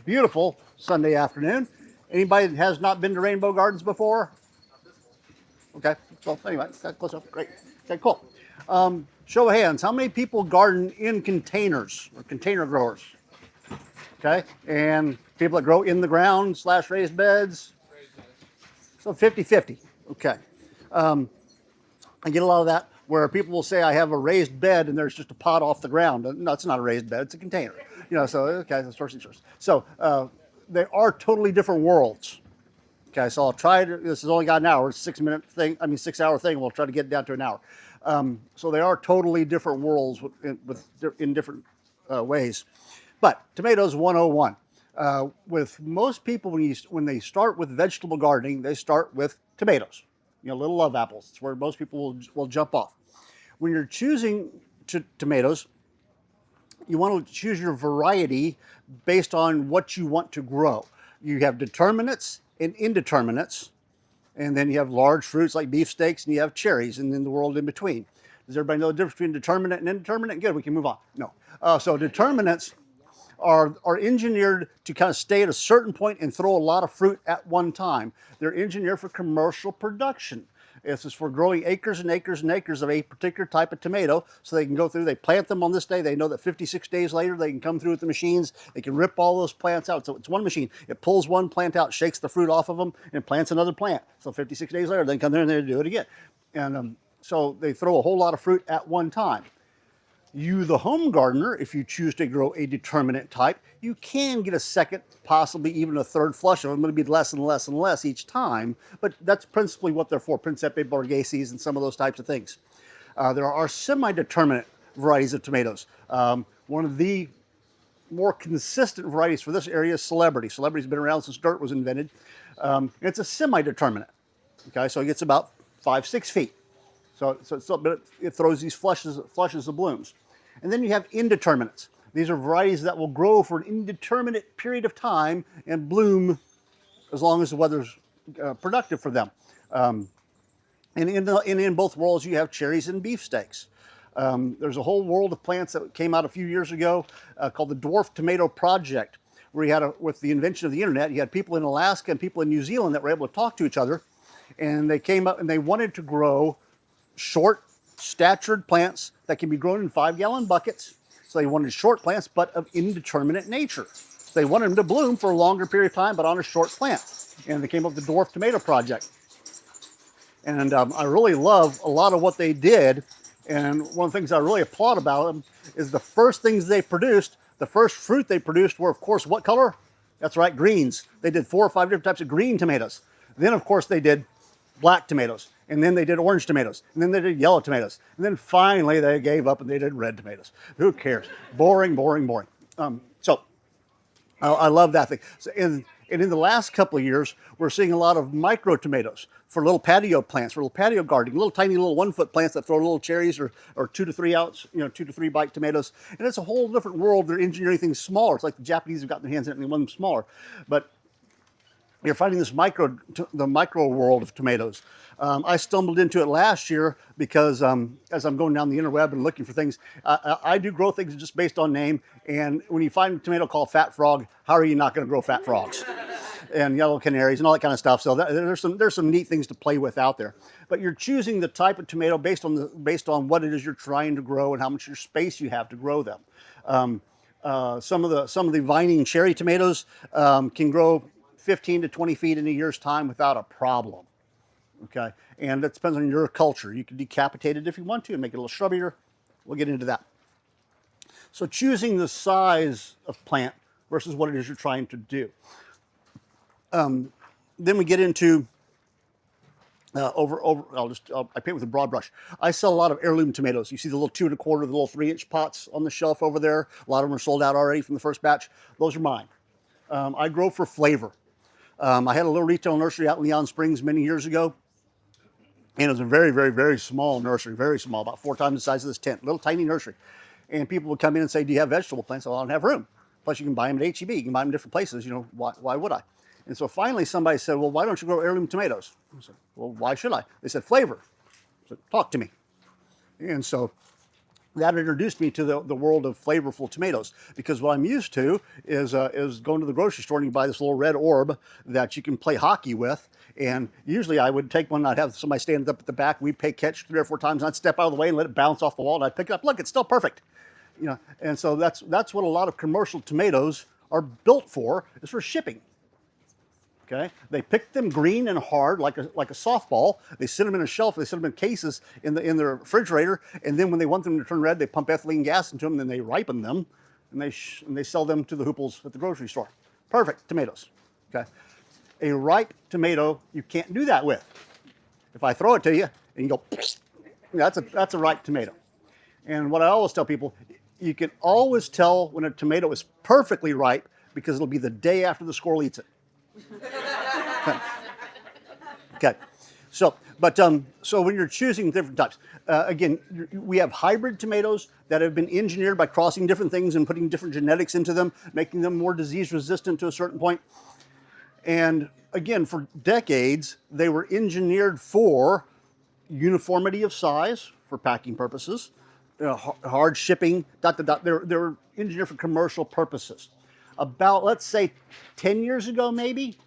beautiful Sunday afternoon. Anybody that has not been to Rainbow Gardens before? Okay, well, anyway, that's close enough. Great. Okay, cool. Show of hands, how many people garden in containers or container growers? Okay, and people that grow in the ground / raised beds? So 50-50. Okay. I get a lot of that where people will say I have a raised bed and there's just a pot off the ground. No, it's not a raised bed, it's a container. So okay, that's first things first. So they are totally different worlds. Okay, so I'll try to, this has only got an hour, 6-minute thing, 6-hour thing, we'll try to get it down to an hour. So they are totally different worlds in different ways. But tomatoes 101. With most people, when they start with vegetable gardening, they start with tomatoes. Little love apples. It's where most people will jump off. When you're choosing tomatoes, you want to choose your variety based on what you want to grow. You have determinates and indeterminates, and then you have large fruits like beefsteaks, and you have cherries, and then the world in between. Does everybody know the difference between determinate and indeterminate? Good, we can move on. No. So determinates are engineered to kind of stay at a certain point and throw a lot of fruit at one time. They're engineered for commercial production. This is for growing acres and acres and acres of a particular type of tomato, so they can go through, they plant them on this day, they know that 56 days later they can come through with the machines, they can rip all those plants out. So it's one machine, it pulls one plant out, shakes the fruit off of them, and plants another plant. So 56 days later, they come there and they do it again. And so they throw a whole lot of fruit at one time. You, the home gardener, if you choose to grow a determinate type, you can get a second, possibly even a third flush of them. It'll be less and less and less each time, but that's principally what they're for, Principe borghesi's and some of those types of things. There are semi-determinate varieties of tomatoes. One of the more consistent varieties for this area is Celebrity. Celebrity's been around since dirt was invented. It's a semi-determinate. Okay, so it gets about 5-6 feet. So it throws these flushes of blooms. And then you have indeterminates. These are varieties that will grow for an indeterminate period of time and bloom as long as the weather's productive for them. And in both worlds, you have cherries and beefsteaks. There's a whole world of plants that came out a few years ago called the Dwarf Tomato Project, where you had, with the invention of the internet, you had people in Alaska and people in New Zealand that were able to talk to each other. And they came up and they wanted to grow short, statured plants that can be grown in 5-gallon buckets. So they wanted short plants, but of indeterminate nature. So they wanted them to bloom for a longer period of time, but on a short plant. And they came up with the Dwarf Tomato Project. And I really love a lot of what they did. And one of the things I really applaud about them is the first things they produced, the first fruit they produced were, of course, what color? That's right, greens. They did 4 or 5 different types of green tomatoes. Then, of course, they did black tomatoes, and then they did orange tomatoes, and then they did yellow tomatoes, and then finally they gave up and they did red tomatoes. Who cares? Boring, boring, boring. So I love that thing. So in the last couple of years, we're seeing a lot of micro tomatoes for little patio plants, for little patio gardening, little tiny little 1-foot plants that throw little cherries or 2 to 3 ounce, 2 to 3 bite tomatoes. And it's a whole different world. They're engineering things smaller. It's like the Japanese have gotten their hands on it and they want them smaller. But you're finding this the micro world of tomatoes. I stumbled into it last year because as I'm going down the interweb and looking for things, I do grow things just based on name. And when you find a tomato called Fat Frog, how are you not going to grow fat frogs? And yellow canaries and all that kind of stuff. So there's some neat things to play with out there. But you're choosing the type of tomato based on what it is you're trying to grow and how much your space you have to grow them. Some of the vining cherry tomatoes can grow 15 to 20 feet in a year's time without a problem. Okay, and that depends on your culture. You can decapitate it if you want to and make it a little shrubbier. We'll get into that. So choosing the size of plant versus what it is you're trying to do. Then we get into I paint with a broad brush. I sell a lot of heirloom tomatoes. You see the little 2 1/4, the little 3-inch pots on the shelf over there. A lot of them are sold out already from the first batch. Those are mine. I grow for flavor. I had a little retail nursery out in Leon Springs many years ago. And it was a very, very, very small nursery, very small, about 4 times the size of this tent, little tiny nursery. And people would come in and say, do you have vegetable plants? Well, I don't have room. Plus, you can buy them at H-E-B. You can buy them in different places. Why would I? And so finally, somebody said, well, why don't you grow heirloom tomatoes? I said, well, why should I? They said, flavor. I said, talk to me. And so that introduced me to the world of flavorful tomatoes, because what I'm used to is going to the grocery store and you buy this little red orb that you can play hockey with. And usually I would take one, I'd have somebody stand up at the back, we'd play catch 3 or 4 times, and I'd step out of the way and let it bounce off the wall, and I'd pick it up. Look, it's still perfect. And so that's what a lot of commercial tomatoes are built for, is for shipping. Okay, they pick them green and hard like a softball. They sit them in a shelf. They sit them in cases in the refrigerator, and then when they want them to turn red, they pump ethylene gas into them. And then they ripen them, and they sell them to the hooples at the grocery store. Perfect tomatoes. Okay, a ripe tomato you can't do that with. If I throw it to you and you go, that's a ripe tomato. And what I always tell people, you can always tell when a tomato is perfectly ripe because it'll be the day after the squirrel eats it. Okay, so when you're choosing different types, again, we have hybrid tomatoes that have been engineered by crossing different things and putting different genetics into them, making them more disease resistant to a certain point. And again, for decades, they were engineered for uniformity of size for packing purposes, hard shipping, They're engineered for commercial purposes. About, let's say, 10 years ago, maybe,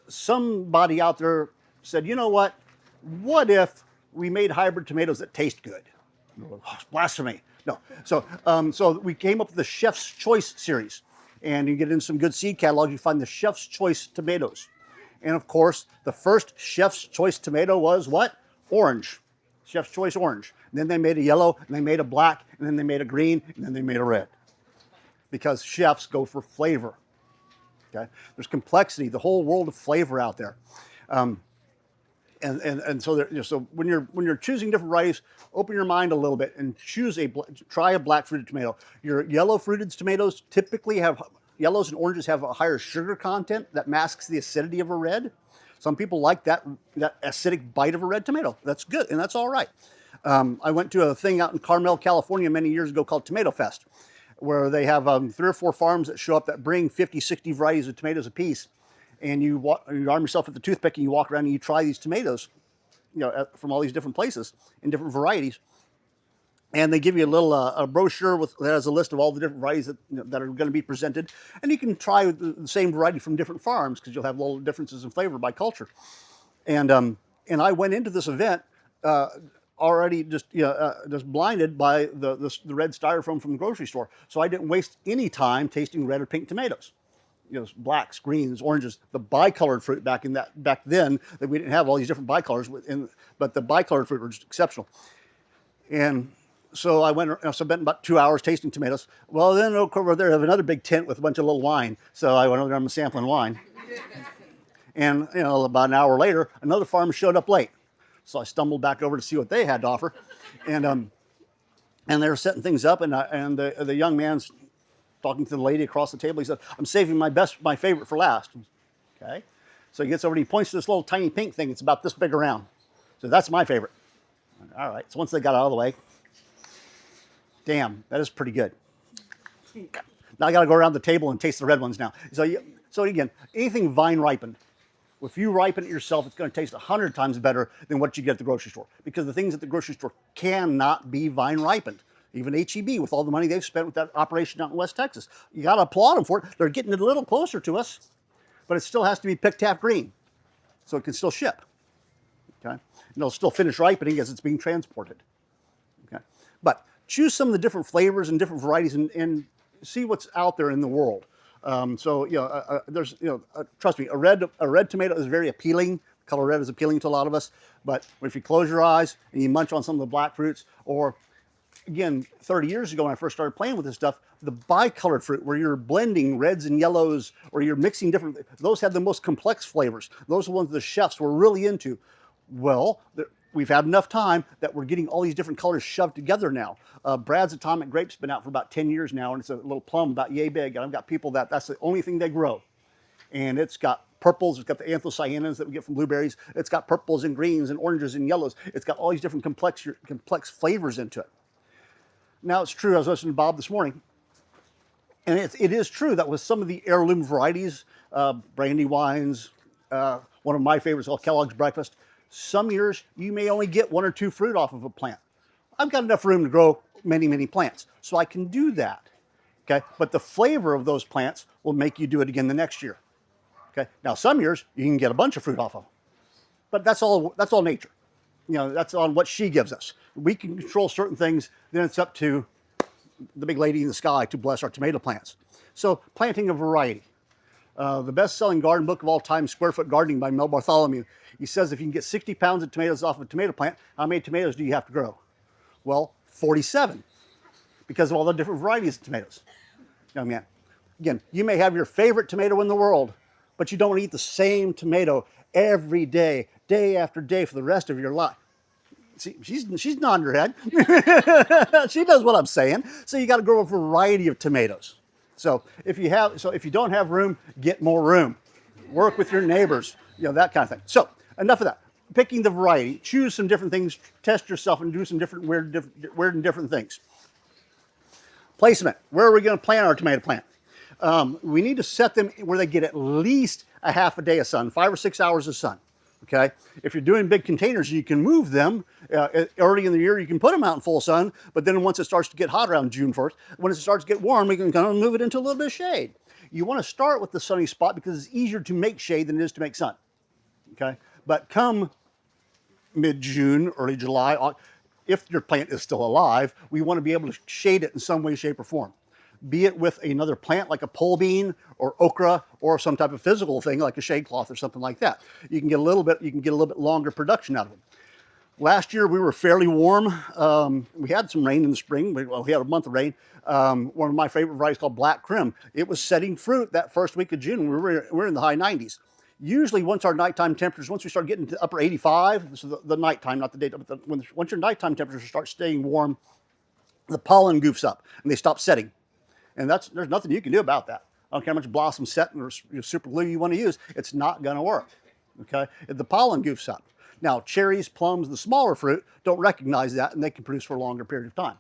somebody out there said, you know what if we made hybrid tomatoes that taste good? Oh, blasphemy. No. So we came up with the Chef's Choice series. And you get in some good seed catalogs, you find the Chef's Choice tomatoes. And of course, the first Chef's Choice tomato was what? Orange. Chef's Choice orange. And then they made a yellow, and they made a black, and then they made a green, and then they made a red. Because chefs go for flavor. Okay, there's complexity, the whole world of flavor out there, and so when you're choosing different varieties, open your mind a little bit and try a black fruited tomato. Your yellow fruited tomatoes typically have yellows and oranges have a higher sugar content that masks the acidity of a red. Some people like that acidic bite of a red tomato. That's good, and that's all right. I went to a thing out in Carmel, California many years ago called Tomato Fest, where they have 3 or 4 farms that show up that bring 50, 60 varieties of tomatoes apiece. And you arm yourself with the toothpick and you walk around and you try these tomatoes, from all these different places in different varieties. And they give you a little a brochure that has a list of all the different varieties that are going to be presented. And you can try the same variety from different farms because you'll have little differences in flavor by culture. And I went into this event already just blinded by the red styrofoam from the grocery store. So I didn't waste any time tasting red or pink tomatoes. Blacks, greens, oranges, the bicolored fruit back then, that we didn't have all these different bicolors, but the bicolored fruit were just exceptional. And so I spent about 2 hours tasting tomatoes. Well, then over there I have another big tent with a bunch of little wine. So I went over there and I'm sampling wine. And about an hour later, another farm showed up late. So I stumbled back over to see what they had to offer. And they were setting things up, and the young man's talking to the lady across the table. He said, I'm saving my favorite for last. Okay. So he gets over and he points to this little tiny pink thing. It's about this big around. So that's my favorite. All right. So once they got out of the way, damn, that is pretty good. Now I got to go around the table and taste the red ones now. So again, anything vine ripened, if you ripen it yourself, it's going to taste 100 times better than what you get at the grocery store, because the things at the grocery store cannot be vine ripened. Even HEB, with all the money they've spent with that operation out in West Texas, you got to applaud them for it. They're getting it a little closer to us, but it still has to be picked half green, so it can still ship. Okay, and it'll still finish ripening as it's being transported. Okay, but choose some of the different flavors and different varieties and see what's out there in the world. Trust me, a red tomato is very appealing. The color red is appealing to a lot of us. But if you close your eyes and you munch on some of the black fruits, or again, 30 years ago when I first started playing with this stuff, the bicolored fruit, where you're blending reds and yellows, or you're mixing different, those have the most complex flavors. Those are the ones the chefs were really into. Well, we've had enough time that we're getting all these different colors shoved together now. Brad's Atomic Grape's been out for about 10 years now, and it's a little plum about yay big. And I've got people that's the only thing they grow. And it's got purples, it's got the anthocyanins that we get from blueberries. It's got purples and greens and oranges and yellows. It's got all these different complex flavors into it. Now, it's true, I was listening to Bob this morning, and it is true that with some of the heirloom varieties, brandy wines, one of my favorites called Kellogg's Breakfast, some years you may only get 1 or 2 fruit off of a plant. I've got enough room to grow many, many plants. So I can do that. Okay. But the flavor of those plants will make you do it again the next year. Okay. Now, some years you can get a bunch of fruit off of them, but that's all nature. That's on what she gives us. We can control certain things. Then it's up to the big lady in the sky to bless our tomato plants. So planting a variety. The best-selling garden book of all time, Square Foot Gardening by Mel Bartholomew. He says if you can get 60 pounds of tomatoes off of a tomato plant, how many tomatoes do you have to grow? Well, 47, because of all the different varieties of tomatoes. Young man, again, you may have your favorite tomato in the world, but you don't want to eat the same tomato every day, day after day for the rest of your life. See, she's nodding her head. She knows what I'm saying. So you got to grow a variety of tomatoes. So if you don't have room, get more room. Work with your neighbors, that kind of thing. So enough of that. Picking the variety, choose some different things, test yourself, and do some different weird and different things. Placement. Where are we going to plant our tomato plant? We need to set them where they get at least a half a day of sun, 5 or 6 hours of sun. Okay. If you're doing big containers, you can move them early in the year. You can put them out in full sun, but then once it starts to get hot around June 1st, when it starts to get warm, we can kind of move it into a little bit of shade. You want to start with the sunny spot because it's easier to make shade than it is to make sun. Okay. But come mid-June, early July, if your plant is still alive, we want to be able to shade it in some way, shape, or form. Be it with another plant like a pole bean or okra or some type of physical thing like a shade cloth or something like that. You can get a little bit longer production out of them. Last year we were fairly warm. We had some rain in the spring. We had a month of rain. One of my favorite varieties called Black Krim. It was setting fruit that first week of June. We were in the high 90s. Usually once our nighttime temperatures, once we start getting to upper 85, this is the nighttime, not the daytime, but once your nighttime temperatures start staying warm, the pollen goofs up and they stop setting. And there's nothing you can do about that. I don't care how much blossom set or super glue you want to use, it's not going to work. Okay, the pollen goofs up. Now, cherries, plums, the smaller fruit don't recognize that, and they can produce for a longer period of time.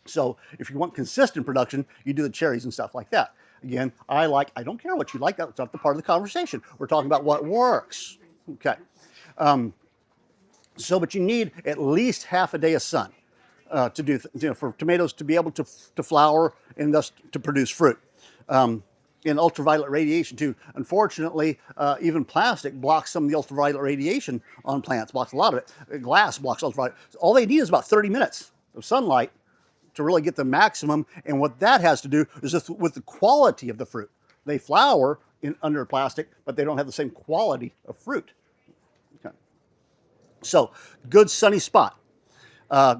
So if you want consistent production, you do the cherries and stuff like that. Again, I don't care what you like, that's not the part of the conversation. We're talking about what works. Okay. But you need at least half a day of sun. To do, for tomatoes to be able to flower and thus to produce fruit. In ultraviolet radiation too. Unfortunately, even plastic blocks some of the ultraviolet radiation on plants, blocks a lot of it. Glass blocks ultraviolet. All they need is about 30 minutes of sunlight to really get the maximum. And what that has to do is with the quality of the fruit. They flower under plastic, but they don't have the same quality of fruit. Okay. So, good sunny spot.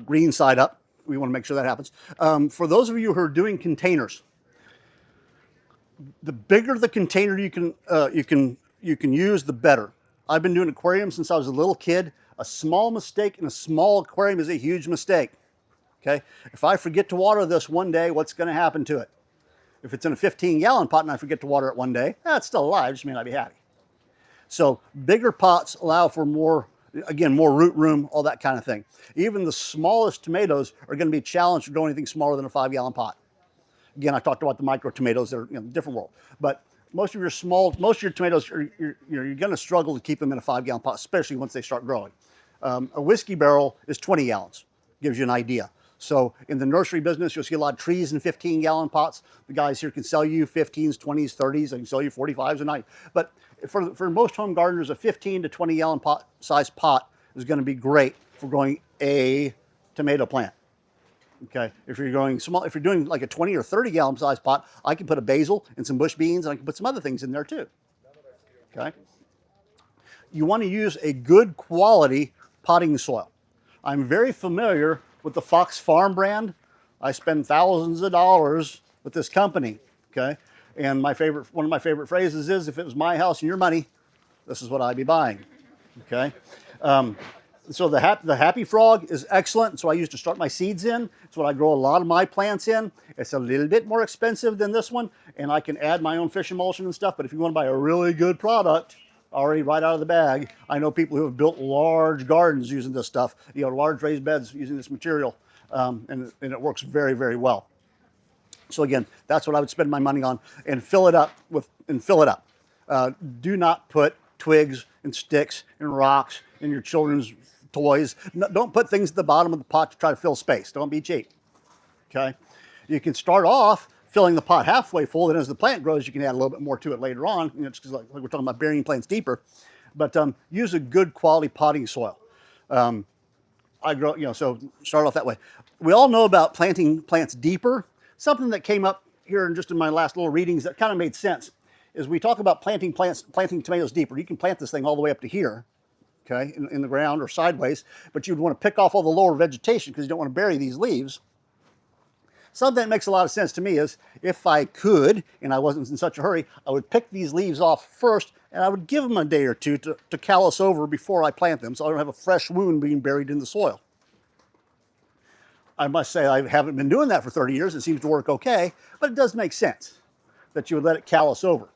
Green side up. We want to make sure that happens. For those of you who are doing containers, the bigger the container you can use, the better. I've been doing aquariums since I was a little kid. A small mistake in a small aquarium is a huge mistake. Okay, if I forget to water this one day, what's going to happen to it? If it's in a 15-gallon pot and I forget to water it one day, it's still alive. It just may not be happy. So bigger pots allow for more root room, all that kind of thing. Even the smallest tomatoes are going to be challenged to grow anything smaller than a 5-gallon pot. Again, I talked about the micro tomatoes; they're a different world. But most of your tomatoes, you're going to struggle to keep them in a 5-gallon pot, especially once they start growing. A whiskey barrel is 20 gallons. Gives you an idea. So in the nursery business, you'll see a lot of trees in 15-gallon pots. The guys here can sell you 15s, 20s, 30s. They can sell you 45s a night. But for most home gardeners, a 15 to 20-gallon size pot is going to be great for growing a tomato plant. Okay, if you're growing small, if you're doing like a 20 or 30-gallon size pot, I can put a basil and some bush beans, and I can put some other things in there too. Okay, you want to use a good quality potting soil. I'm very familiar with the Fox Farm brand. I spend thousands of dollars with this company. Okay, and one of my favorite phrases is, "If it was my house and your money, this is what I'd be buying." Okay. So the Happy Frog is excellent. So I used to start my seeds in. It's what I grow a lot of my plants in. It's a little bit more expensive than this one, and I can add my own fish emulsion and stuff. But if you want to buy a really good product, already right out of the bag, I know people who have built large gardens using this stuff. Large raised beds using this material, and it works very, very well. So again, that's what I would spend my money on, and fill it up. Do not put twigs and sticks and rocks in your children's toys. No, don't put things at the bottom of the pot to try to fill space. Don't be cheap. Okay, you can start off filling the pot halfway full, and as the plant grows, you can add a little bit more to it later on. You know, just like we're talking about burying plants deeper, but use a good quality potting soil. I grow, so start off that way. We all know about planting plants deeper. Something that came up here in just in my last little readings that kind of made sense is we talk about planting tomatoes deeper. You can plant this thing all the way up to here, okay, in the ground or sideways, but you'd want to pick off all the lower vegetation because you don't want to bury these leaves. Something that makes a lot of sense to me is if I could, and I wasn't in such a hurry, I would pick these leaves off first and I would give them a day or two to callus over before I plant them so I don't have a fresh wound being buried in the soil. I must say I haven't been doing that for 30 years. It seems to work okay, but it does make sense that you would let it callus over.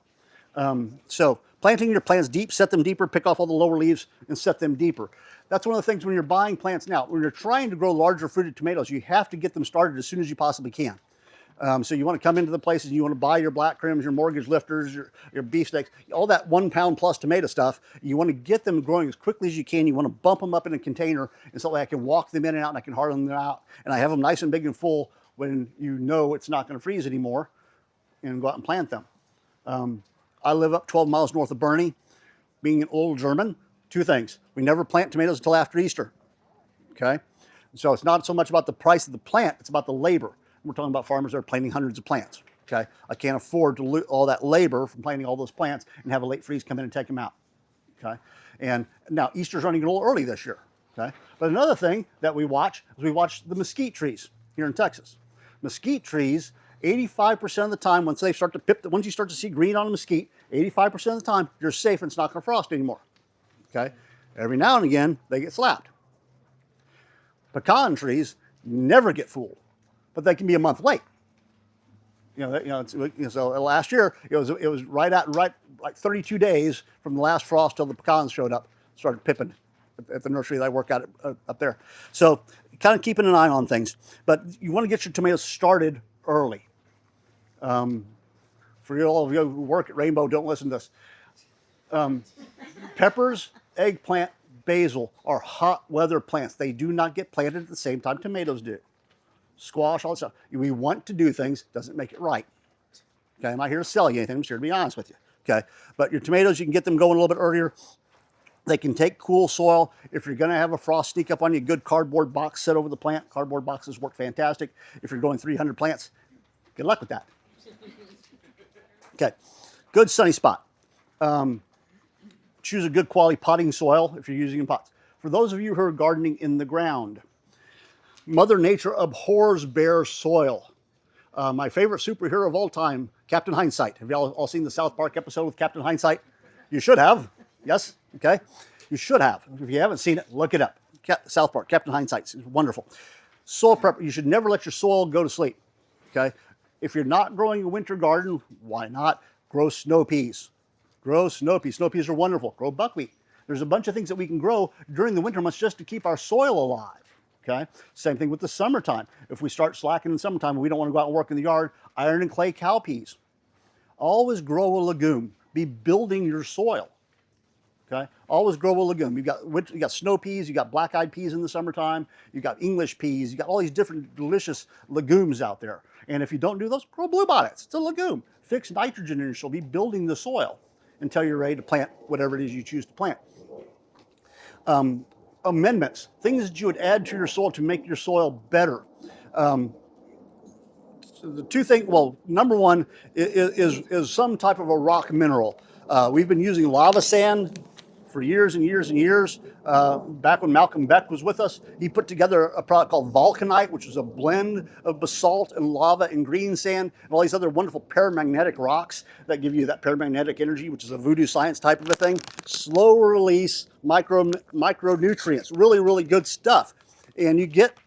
So planting your plants deep, set them deeper, pick off all the lower leaves and set them deeper. That's one of the things when you're buying plants now. When you're trying to grow larger fruited tomatoes, you have to get them started as soon as you possibly can. So you want to come into the places and you want to buy your black crims, your mortgage lifters, your beefsteaks, all that 1 pound plus tomato stuff. You want to get them growing as quickly as you can. You want to bump them up in a container and so I can walk them in and out and I can harden them out. And I have them nice and big and full when you know it's not going to freeze anymore and go out and plant them. I live up 12 miles north of Burney. Being an old German, two things. We never plant tomatoes until after Easter, okay? So it's not so much about the price of the plant, it's about the labor. We're talking about farmers that are planting hundreds of plants, okay? I can't afford to lose all that labor from planting all those plants and have a late freeze come in and take them out, okay? And now Easter's running a little early this year, okay? But another thing that we watch is we watch the mesquite trees here in Texas. Mesquite trees, 85% of the time, once you start to see green on a mesquite, 85% of the time, you're safe and it's not going to frost anymore. Okay? Every now and again, they get slapped. Pecan trees never get fooled, but they can be a month late. So last year it was right like 32 days from the last frost till the pecans showed up, started pipping at the nursery that I work at up there. So kind of keeping an eye on things, but you want to get your tomatoes started early. For all of you who work at Rainbow, don't listen to this. Peppers, eggplant, basil are hot weather plants. They do not get planted at the same time tomatoes do. Squash, all that stuff. We want to do things, doesn't make it right. Okay, I'm not here to sell you anything, I'm just here to be honest with you. Okay, but your tomatoes, you can get them going a little bit earlier. They can take cool soil. If you're gonna have a frost sneak up on you, good cardboard box set over the plant. Cardboard boxes work fantastic. If you're growing 300 plants, good luck with that. Okay, good sunny spot. Choose a good quality potting soil if you're using in pots. For those of you who are gardening in the ground, Mother Nature abhors bare soil. My favorite superhero of all time, Captain Hindsight. Have y'all all seen the South Park episode with Captain Hindsight? You should have. Yes? Okay. You should have. If you haven't seen it, look it up. South Park, Captain Hindsight. It's wonderful. Soil prep. You should never let your soil go to sleep. Okay. If you're not growing a winter garden, why not grow snow peas? Grow snow peas. Snow peas are wonderful. Grow buckwheat. There's a bunch of things that we can grow during the winter months just to keep our soil alive. Okay. Same thing with the summertime. If we start slacking in the summertime and we don't want to go out and work in the yard, iron and clay cowpeas. Always grow a legume. Be building your soil. Okay. Always grow a legume. You got snow peas. You got black-eyed peas in the summertime. You got English peas. You got all these different delicious legumes out there. And if you don't do those, grow bluebonnets. It's a legume. Fix nitrogen in your soil. Be building the soil until you're ready to plant whatever it is you choose to plant. Amendments, things that you would add to your soil to make your soil better. So the two things, well, number one is some type of a rock mineral. We've been using lava sand for years and years and years. Back when Malcolm Beck was with us, he put together a product called vulcanite, which is a blend of basalt and lava and green sand and all these other wonderful paramagnetic rocks that give you that paramagnetic energy, which is a voodoo science type of a thing. Slow release micronutrients, really, really good stuff. And you get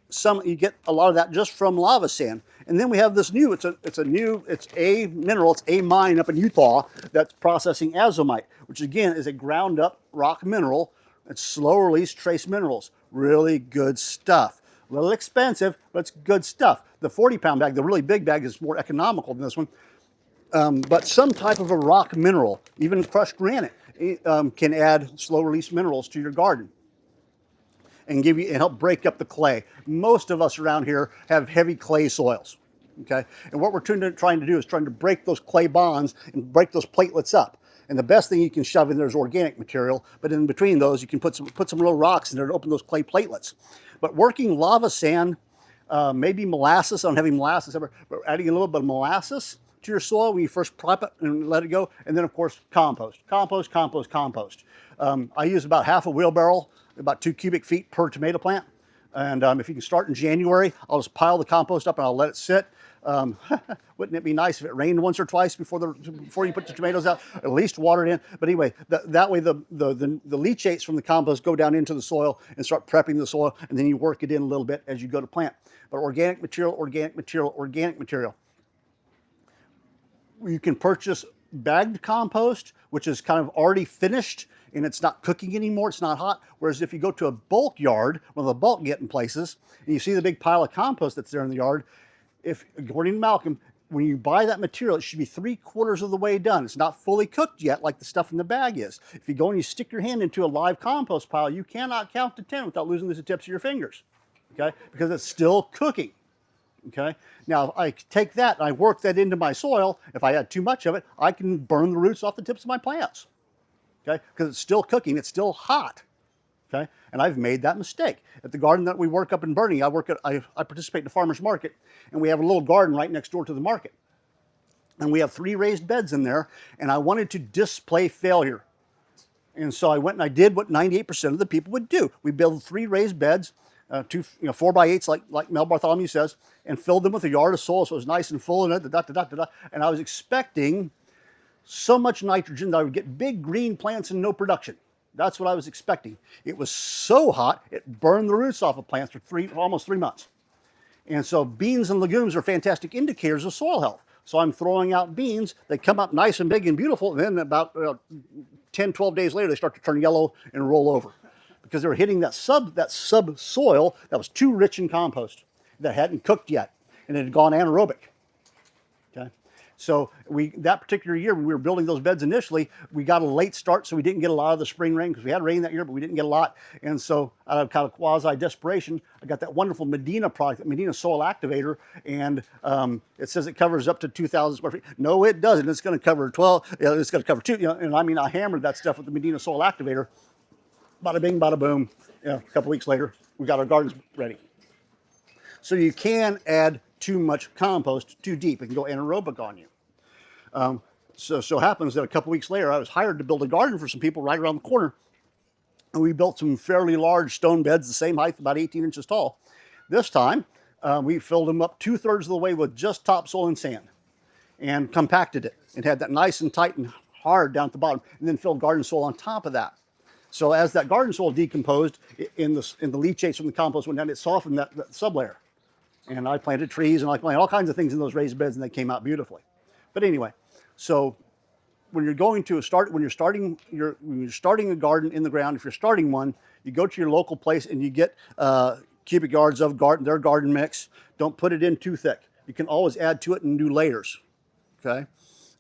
a lot of that just from lava sand. And then we have this new, it's a mineral, it's a mine up in Utah that's processing azomite, which again is a ground up rock mineral. It's slow release trace minerals. Really good stuff. A little expensive, but it's good stuff. The 40-pound bag, the really big bag, is more economical than this one. But some type of a rock mineral, even crushed granite, can add slow release minerals to your garden. and help break up the clay. Most of us around here have heavy clay soils. Okay, and what we're trying to do is trying to break those clay bonds and break those platelets up. And the best thing you can shove in there is organic material, but in between those, you can put some little rocks in there to open those clay platelets. But working lava sand, maybe molasses, I don't have any molasses ever, but adding a little bit of molasses to your soil when you first prop it and let it go, and then of course compost. I use about half a wheelbarrow, about 2 cubic feet per tomato plant. And if you can start in January, I'll just pile the compost up and I'll let it sit. Wouldn't it be nice if it rained once or twice before you put the tomatoes out? At least water it in. But anyway, that way the leachates from the compost go down into the soil and start prepping the soil, and then you work it in a little bit as you go to plant. But organic material. You can purchase bagged compost, which is kind of already finished and it's not cooking anymore, it's not hot. Whereas if you go to a bulk yard, one of the bulk getting places, and you see the big pile of compost that's there in the yard, according to Malcolm, when you buy that material, it should be 3/4 of the way done. It's not fully cooked yet like the stuff in the bag is. If you go and you stick your hand into a live compost pile, you cannot count to 10 without losing the tips of your fingers, okay? Because it's still cooking, okay? Now, I take that and I work that into my soil. If I add too much of it, I can burn the roots off the tips of my plants, okay? Because it's still cooking, it's still hot, okay? And I've made that mistake. At the garden that we work up in Bernie, I participate in the farmer's market, and we have a little garden right next door to the market. And we have 3 raised beds in there, and I wanted to display failure. And so I went and I did what 98% of the people would do. We built 3 raised beds, 4x8s like Mel Bartholomew says, and filled them with a yard of soil so it was nice and full, and and I was expecting so much nitrogen that I would get big green plants and no production. That's what I was expecting. It was so hot, it burned the roots off of plants for almost 3 months. And so beans and legumes are fantastic indicators of soil health. So I'm throwing out beans, they come up nice and big and beautiful, and then about 10, 12 days later, they start to turn yellow and roll over. Because they were hitting that subsoil that was too rich in compost, that hadn't cooked yet, and it had gone anaerobic. Okay? So that particular year, when we were building those beds initially, we got a late start, so we didn't get a lot of the spring rain, because we had rain that year, but we didn't get a lot. And so out of kind of quasi-desperation, I got that wonderful Medina product, that Medina Soil Activator, and it says it covers up to 2,000 square feet. No, it doesn't. It's going to cover 12, it's going to cover 2, and I mean, I hammered that stuff with the Medina Soil Activator. Bada bing, bada boom. A couple weeks later, we got our gardens ready. So you can add too much compost too deep. It can go anaerobic on you. So happens that a couple weeks later, I was hired to build a garden for some people right around the corner. And we built some fairly large stone beds, the same height, about 18 inches tall. This time, we filled them up 2/3 of the way with just topsoil and sand and compacted it and had that nice and tight and hard down at the bottom, and then filled garden soil on top of that. So as that garden soil decomposed in the leachates from the compost went down, it softened that sublayer. And I planted trees and I planted all kinds of things in those raised beds, and they came out beautifully. But anyway, so when you're starting a garden in the ground, if you're starting one, you go to your local place and you get cubic yards of their garden mix. Don't put it in too thick. You can always add to it and do layers. Okay.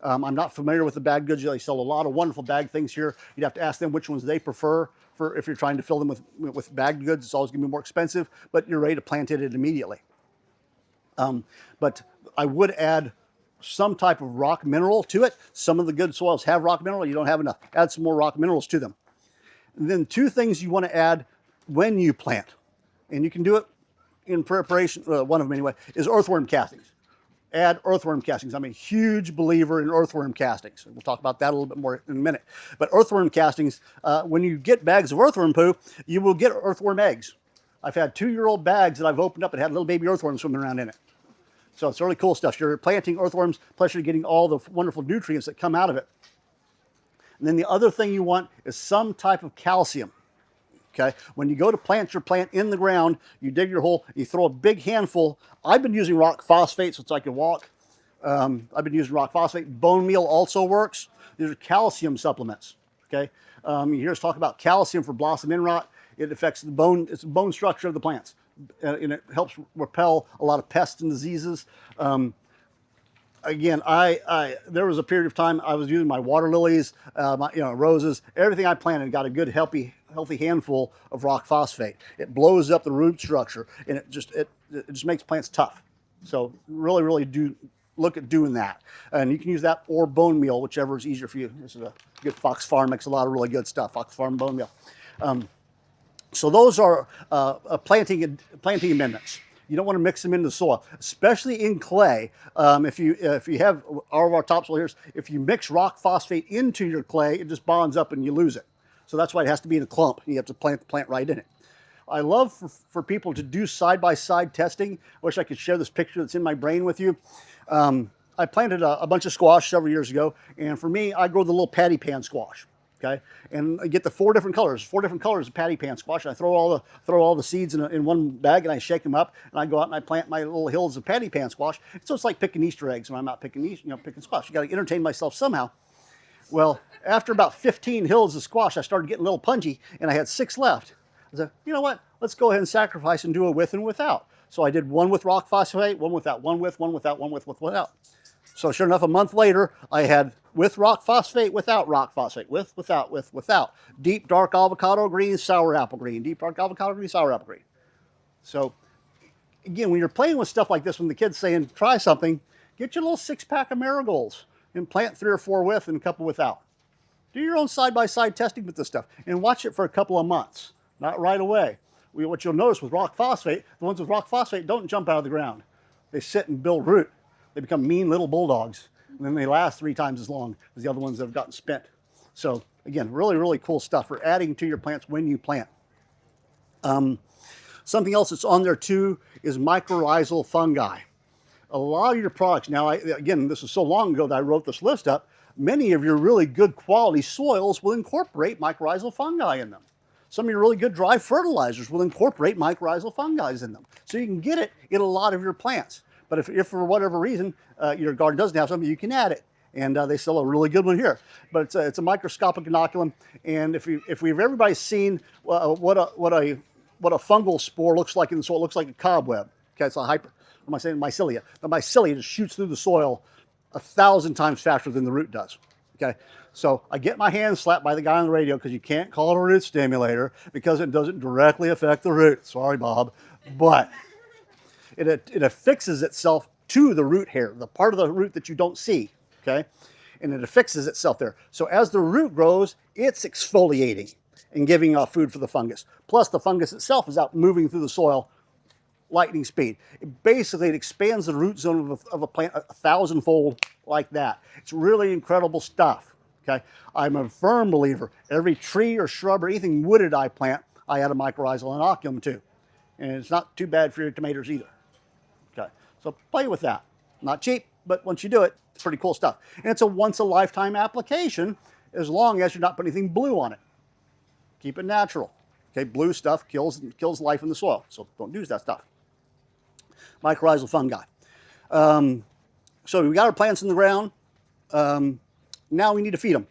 I'm not familiar with the bag goods. They sell a lot of wonderful bag things here. You'd have to ask them which ones they prefer for if you're trying to fill them with bagged goods. It's always going to be more expensive, but you're ready to plant it immediately. But I would add some type of rock mineral to it. Some of the good soils have rock mineral. You don't have enough. Add some more rock minerals to them. And then 2 things you want to add when you plant, and you can do it in preparation, one of them anyway, is earthworm castings. Add earthworm castings. I'm a huge believer in earthworm castings. We'll talk about that a little bit more in a minute. But earthworm castings, when you get bags of earthworm poo, you will get earthworm eggs. I've had 2-year-old bags that I've opened up and had little baby earthworms swimming around in it. So it's really cool stuff. You're planting earthworms, plus you're getting all the wonderful nutrients that come out of it. And then the other thing you want is some type of calcium. Okay, when you go to plant your plant in the ground, you dig your hole, you throw a big handful. I've been using rock phosphate so I can walk. I've been using rock phosphate. Bone meal also works. These are calcium supplements. Okay, you hear us talk about calcium for blossom end rot. It affects the bone. It's the bone structure of the plants, and it helps repel a lot of pests and diseases. Again, there was a period of time I was using my water lilies, roses, everything I planted got a good, healthy healthy handful of rock phosphate. It blows up the root structure, and it just makes plants tough. So really do look at doing that. And you can use that or bone meal, whichever is easier for you. This is a good Fox Farm, makes a lot of really good stuff, Fox Farm bone meal. So those are planting amendments. You don't want to mix them into the soil, especially in clay. If you have all of our topsoil here, if you mix rock phosphate into your clay, it just bonds up and you lose it. So that's why it has to be in a clump. You have to plant the plant right in it. I love for people to do side-by-side testing. I wish I could share this picture that's in my brain with you. I planted a bunch of squash several years ago, and for me, I grow the little patty pan squash. Okay, and I get the four different colors of patty pan squash. And I throw all the seeds in one bag, and I shake them up, and I go out and I plant my little hills of patty pan squash. So it's like picking Easter eggs when I'm out picking squash. You got to entertain myself somehow. Well, after about 15 hills of squash, I started getting a little pungy, and I had 6 left. I said, you know what? Let's go ahead and sacrifice and do a with and without. So I did one with rock phosphate, one without, one without, one without. So sure enough, a month later, I had with rock phosphate, without rock phosphate, with, without. Deep, dark avocado green, sour apple green. Deep, dark avocado green, sour apple green. So again, when you're playing with stuff like this, when the kid's saying, try something, get your little 6-pack of marigolds and plant 3 or 4 with and a couple without. Do your own side-by-side testing with this stuff and watch it for a couple of months, not right away. What you'll notice with rock phosphate, the ones with rock phosphate don't jump out of the ground. They sit and build root. They become mean little bulldogs, and then they last 3 times as long as the other ones that have gotten spent. So again, really cool stuff for adding to your plants when you plant. Something else that's on there too is mycorrhizal fungi. A lot of your products, now again, this is so long ago that I wrote this list up, many of your really good quality soils will incorporate mycorrhizal fungi in them. Some of your really good dry fertilizers will incorporate mycorrhizal fungi in them. So you can get it in a lot of your plants. But if for whatever reason your garden doesn't have something, you can add it. And they sell a really good one here. But it's a microscopic inoculum. And if everybody's seen what a fungal spore looks like in the soil, it looks like a cobweb. Okay, it's a mycelia. The mycelia just shoots through the soil 1,000 times faster than the root does. Okay, so I get my hand slapped by the guy on the radio because you can't call it a root stimulator because it doesn't directly affect the root. Sorry, Bob, but it affixes itself to the root hair, the part of the root that you don't see. Okay, and it affixes itself there. So as the root grows, it's exfoliating and giving off food for the fungus. Plus, the fungus itself is out moving through the soil lightning speed. It expands the root zone of a plant 1,000-fold like that. It's really incredible stuff. Okay, I'm a firm believer. Every tree or shrub or anything wooded I plant, I add a mycorrhizal inoculum to, and it's not too bad for your tomatoes either. Okay, so play with that. Not cheap, but once you do it, it's pretty cool stuff. And it's a once-a-lifetime application as long as you're not putting anything blue on it. Keep it natural. Okay, blue stuff kills life in the soil, so don't use that stuff. Mycorrhizal fungi. So we got our plants in the ground. Now we need to feed them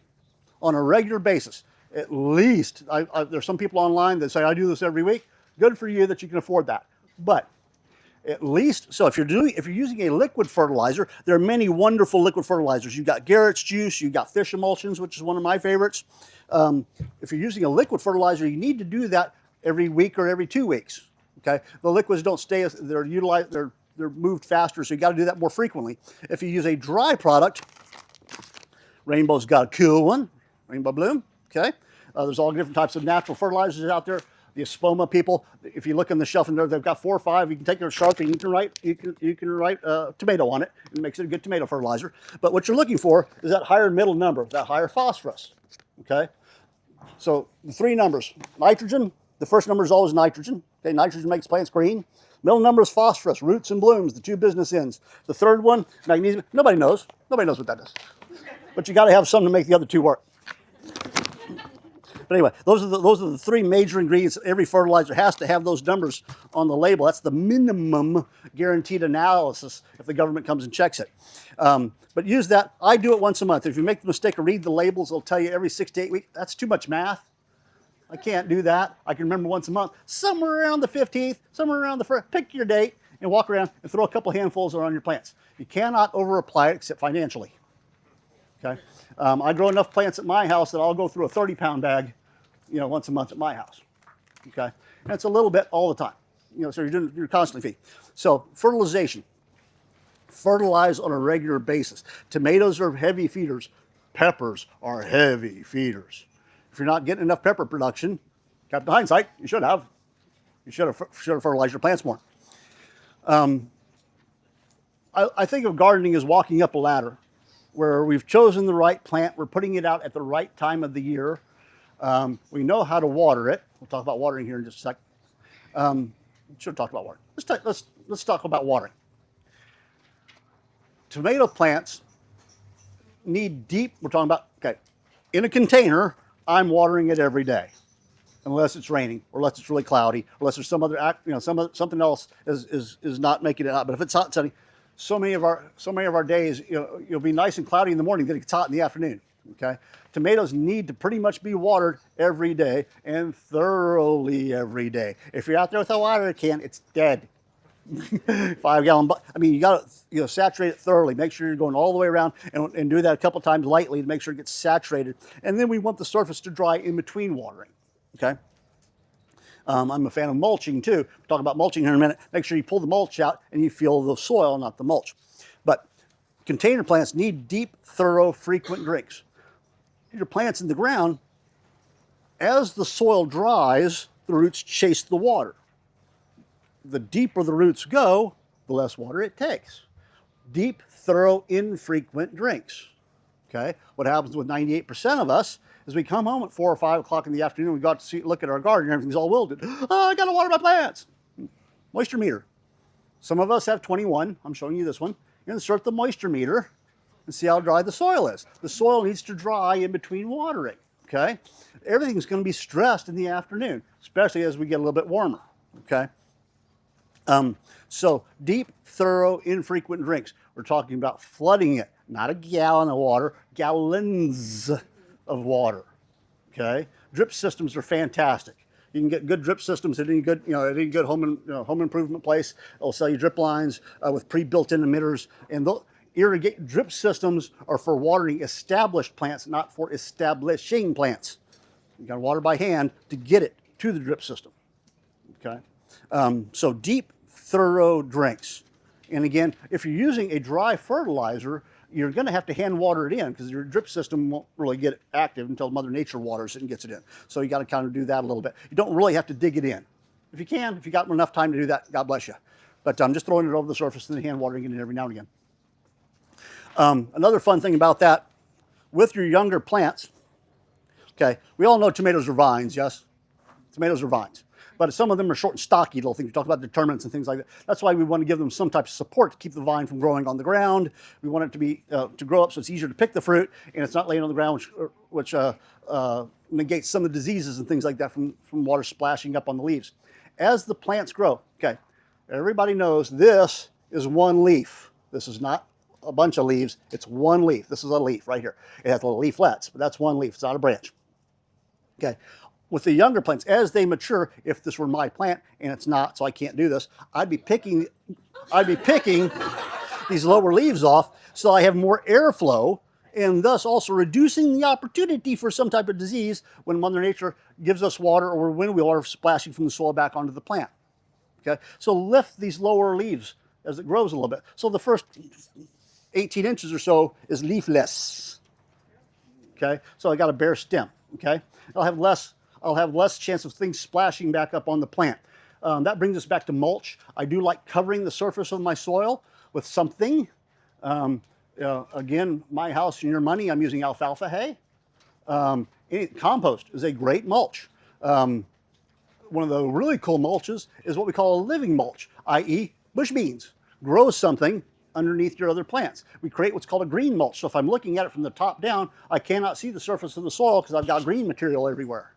on a regular basis. At least, there's some people online that say, I do this every week. Good for you that you can afford that. But at least, so if you're using a liquid fertilizer, there are many wonderful liquid fertilizers. You've got Garrett's juice, you've got fish emulsions, which is one of my favorites. If you're using a liquid fertilizer, you need to do that every week or every 2 weeks. Okay, the liquids don't stay; they're moved faster, so you got to do that more frequently. If you use a dry product, Rainbow's got a cool one, Rainbow Bloom. Okay, there's all different types of natural fertilizers out there. The Espoma people, if you look on the shelf in there, they've got 4 or 5. You can take your Sharpie and you can write tomato on it, and it makes it a good tomato fertilizer. But what you're looking for is that higher middle number, that higher phosphorus. Okay, so the 3 numbers: nitrogen. The first number is always nitrogen. Okay, nitrogen makes plants green. Middle number is phosphorus, roots and blooms, the 2 business ends. The third one, magnesium. Nobody knows. Nobody knows what that is. But you got to have something to make the other 2 work. But anyway, those are the 3 major ingredients. Every fertilizer has to have those numbers on the label. That's the minimum guaranteed analysis if the government comes and checks it. But use that. I do it once a month. If you make the mistake of reading the labels, it'll tell you every 6 to 8 weeks. That's too much math. I can't do that. I can remember once a month, somewhere around the 15th, somewhere around the 1st, pick your date and walk around and throw a couple handfuls on your plants. You cannot over-apply it except financially. Okay, I grow enough plants at my house that I'll go through a 30-pound bag once a month at my house. Okay, and it's a little bit all the time. So you're constantly feeding. So fertilization, fertilize on a regular basis. Tomatoes are heavy feeders. Peppers are heavy feeders. If you're not getting enough pepper production, kept in hindsight, you should have. You should have fertilized your plants more. I think of gardening as walking up a ladder, where we've chosen the right plant, we're putting it out at the right time of the year. We know how to water it. We'll talk about watering here in just a sec. Should have talked about watering. Let's talk about watering. Tomato plants need deep. We're talking about, okay, in a container. I'm watering it every day, unless it's raining or unless it's really cloudy, or unless there's some other something else is not making it hot. But if it's hot and sunny, so many of our days, you'll be nice and cloudy in the morning, then it gets hot in the afternoon. Okay, tomatoes need to pretty much be watered every day and thoroughly every day. If you're out there with a water can, it's dead. 5-gallon. I mean, you got to saturate it thoroughly. Make sure you're going all the way around and do that a couple times lightly to make sure it gets saturated. And then we want the surface to dry in between watering. Okay. I'm a fan of mulching too. We'll talk about mulching here in a minute. Make sure you pull the mulch out and you feel the soil, not the mulch. But container plants need deep, thorough, frequent drinks. Your plants in the ground, as the soil dries, the roots chase the water. The deeper the roots go, the less water it takes. Deep, thorough, infrequent drinks. Okay? What happens with 98% of us is we come home at 4 or 5 o'clock in the afternoon, we got to look at our garden, and everything's all wilted. Oh, I got to water my plants. Moisture meter. Some of us have 21. I'm showing you this one. You insert the moisture meter and see how dry the soil is. The soil needs to dry in between watering. Okay? Everything's going to be stressed in the afternoon, especially as we get a little bit warmer. Okay? So deep, thorough, infrequent drinks. We're talking about flooding it, not a gallon of water, gallons of water. Okay, drip systems are fantastic. You can get good drip systems at any good, home improvement place. They'll sell you drip lines with pre-built-in emitters, and drip systems are for watering established plants, not for establishing plants. You got to water by hand to get it to the drip system. Okay. So deep, thorough drinks. And again, if you're using a dry fertilizer, you're going to have to hand water it in because your drip system won't really get active until Mother Nature waters it and gets it in. So you got to kind of do that a little bit. You don't really have to dig it in. If you got enough time to do that, God bless you. But I'm just throwing it over the surface and then hand watering it in every now and again. Another fun thing about that, with your younger plants, okay, we all know tomatoes are vines, yes? Tomatoes are vines. But some of them are short and stocky little things. We talk about determinants and things like that. That's why we want to give them some type of support to keep the vine from growing on the ground. We want it to be to grow up so it's easier to pick the fruit and it's not laying on the ground, which negates some of the diseases and things like that from water splashing up on the leaves. As the plants grow, okay, everybody knows this is one leaf. This is not a bunch of leaves. It's one leaf. This is a leaf right here. It has little leaflets, but that's one leaf. It's not a branch. Okay. With the younger plants, as they mature, if this were my plant, and it's not, so I can't do this, I'd be picking these lower leaves off so I have more airflow, and thus also reducing the opportunity for some type of disease when Mother Nature gives us water or when we water splashing from the soil back onto the plant. Okay, so lift these lower leaves as it grows a little bit. So the first 18 inches or so is leafless. Okay, so I got a bare stem. Okay, I'll have less chance of things splashing back up on the plant. That brings us back to mulch. I do like covering the surface of my soil with something. Again, my house and your money, I'm using alfalfa hay. Compost is a great mulch. One of the really cool mulches is what we call a living mulch, i.e. bush beans. Grow something underneath your other plants. We create what's called a green mulch. So if I'm looking at it from the top down, I cannot see the surface of the soil because I've got green material everywhere.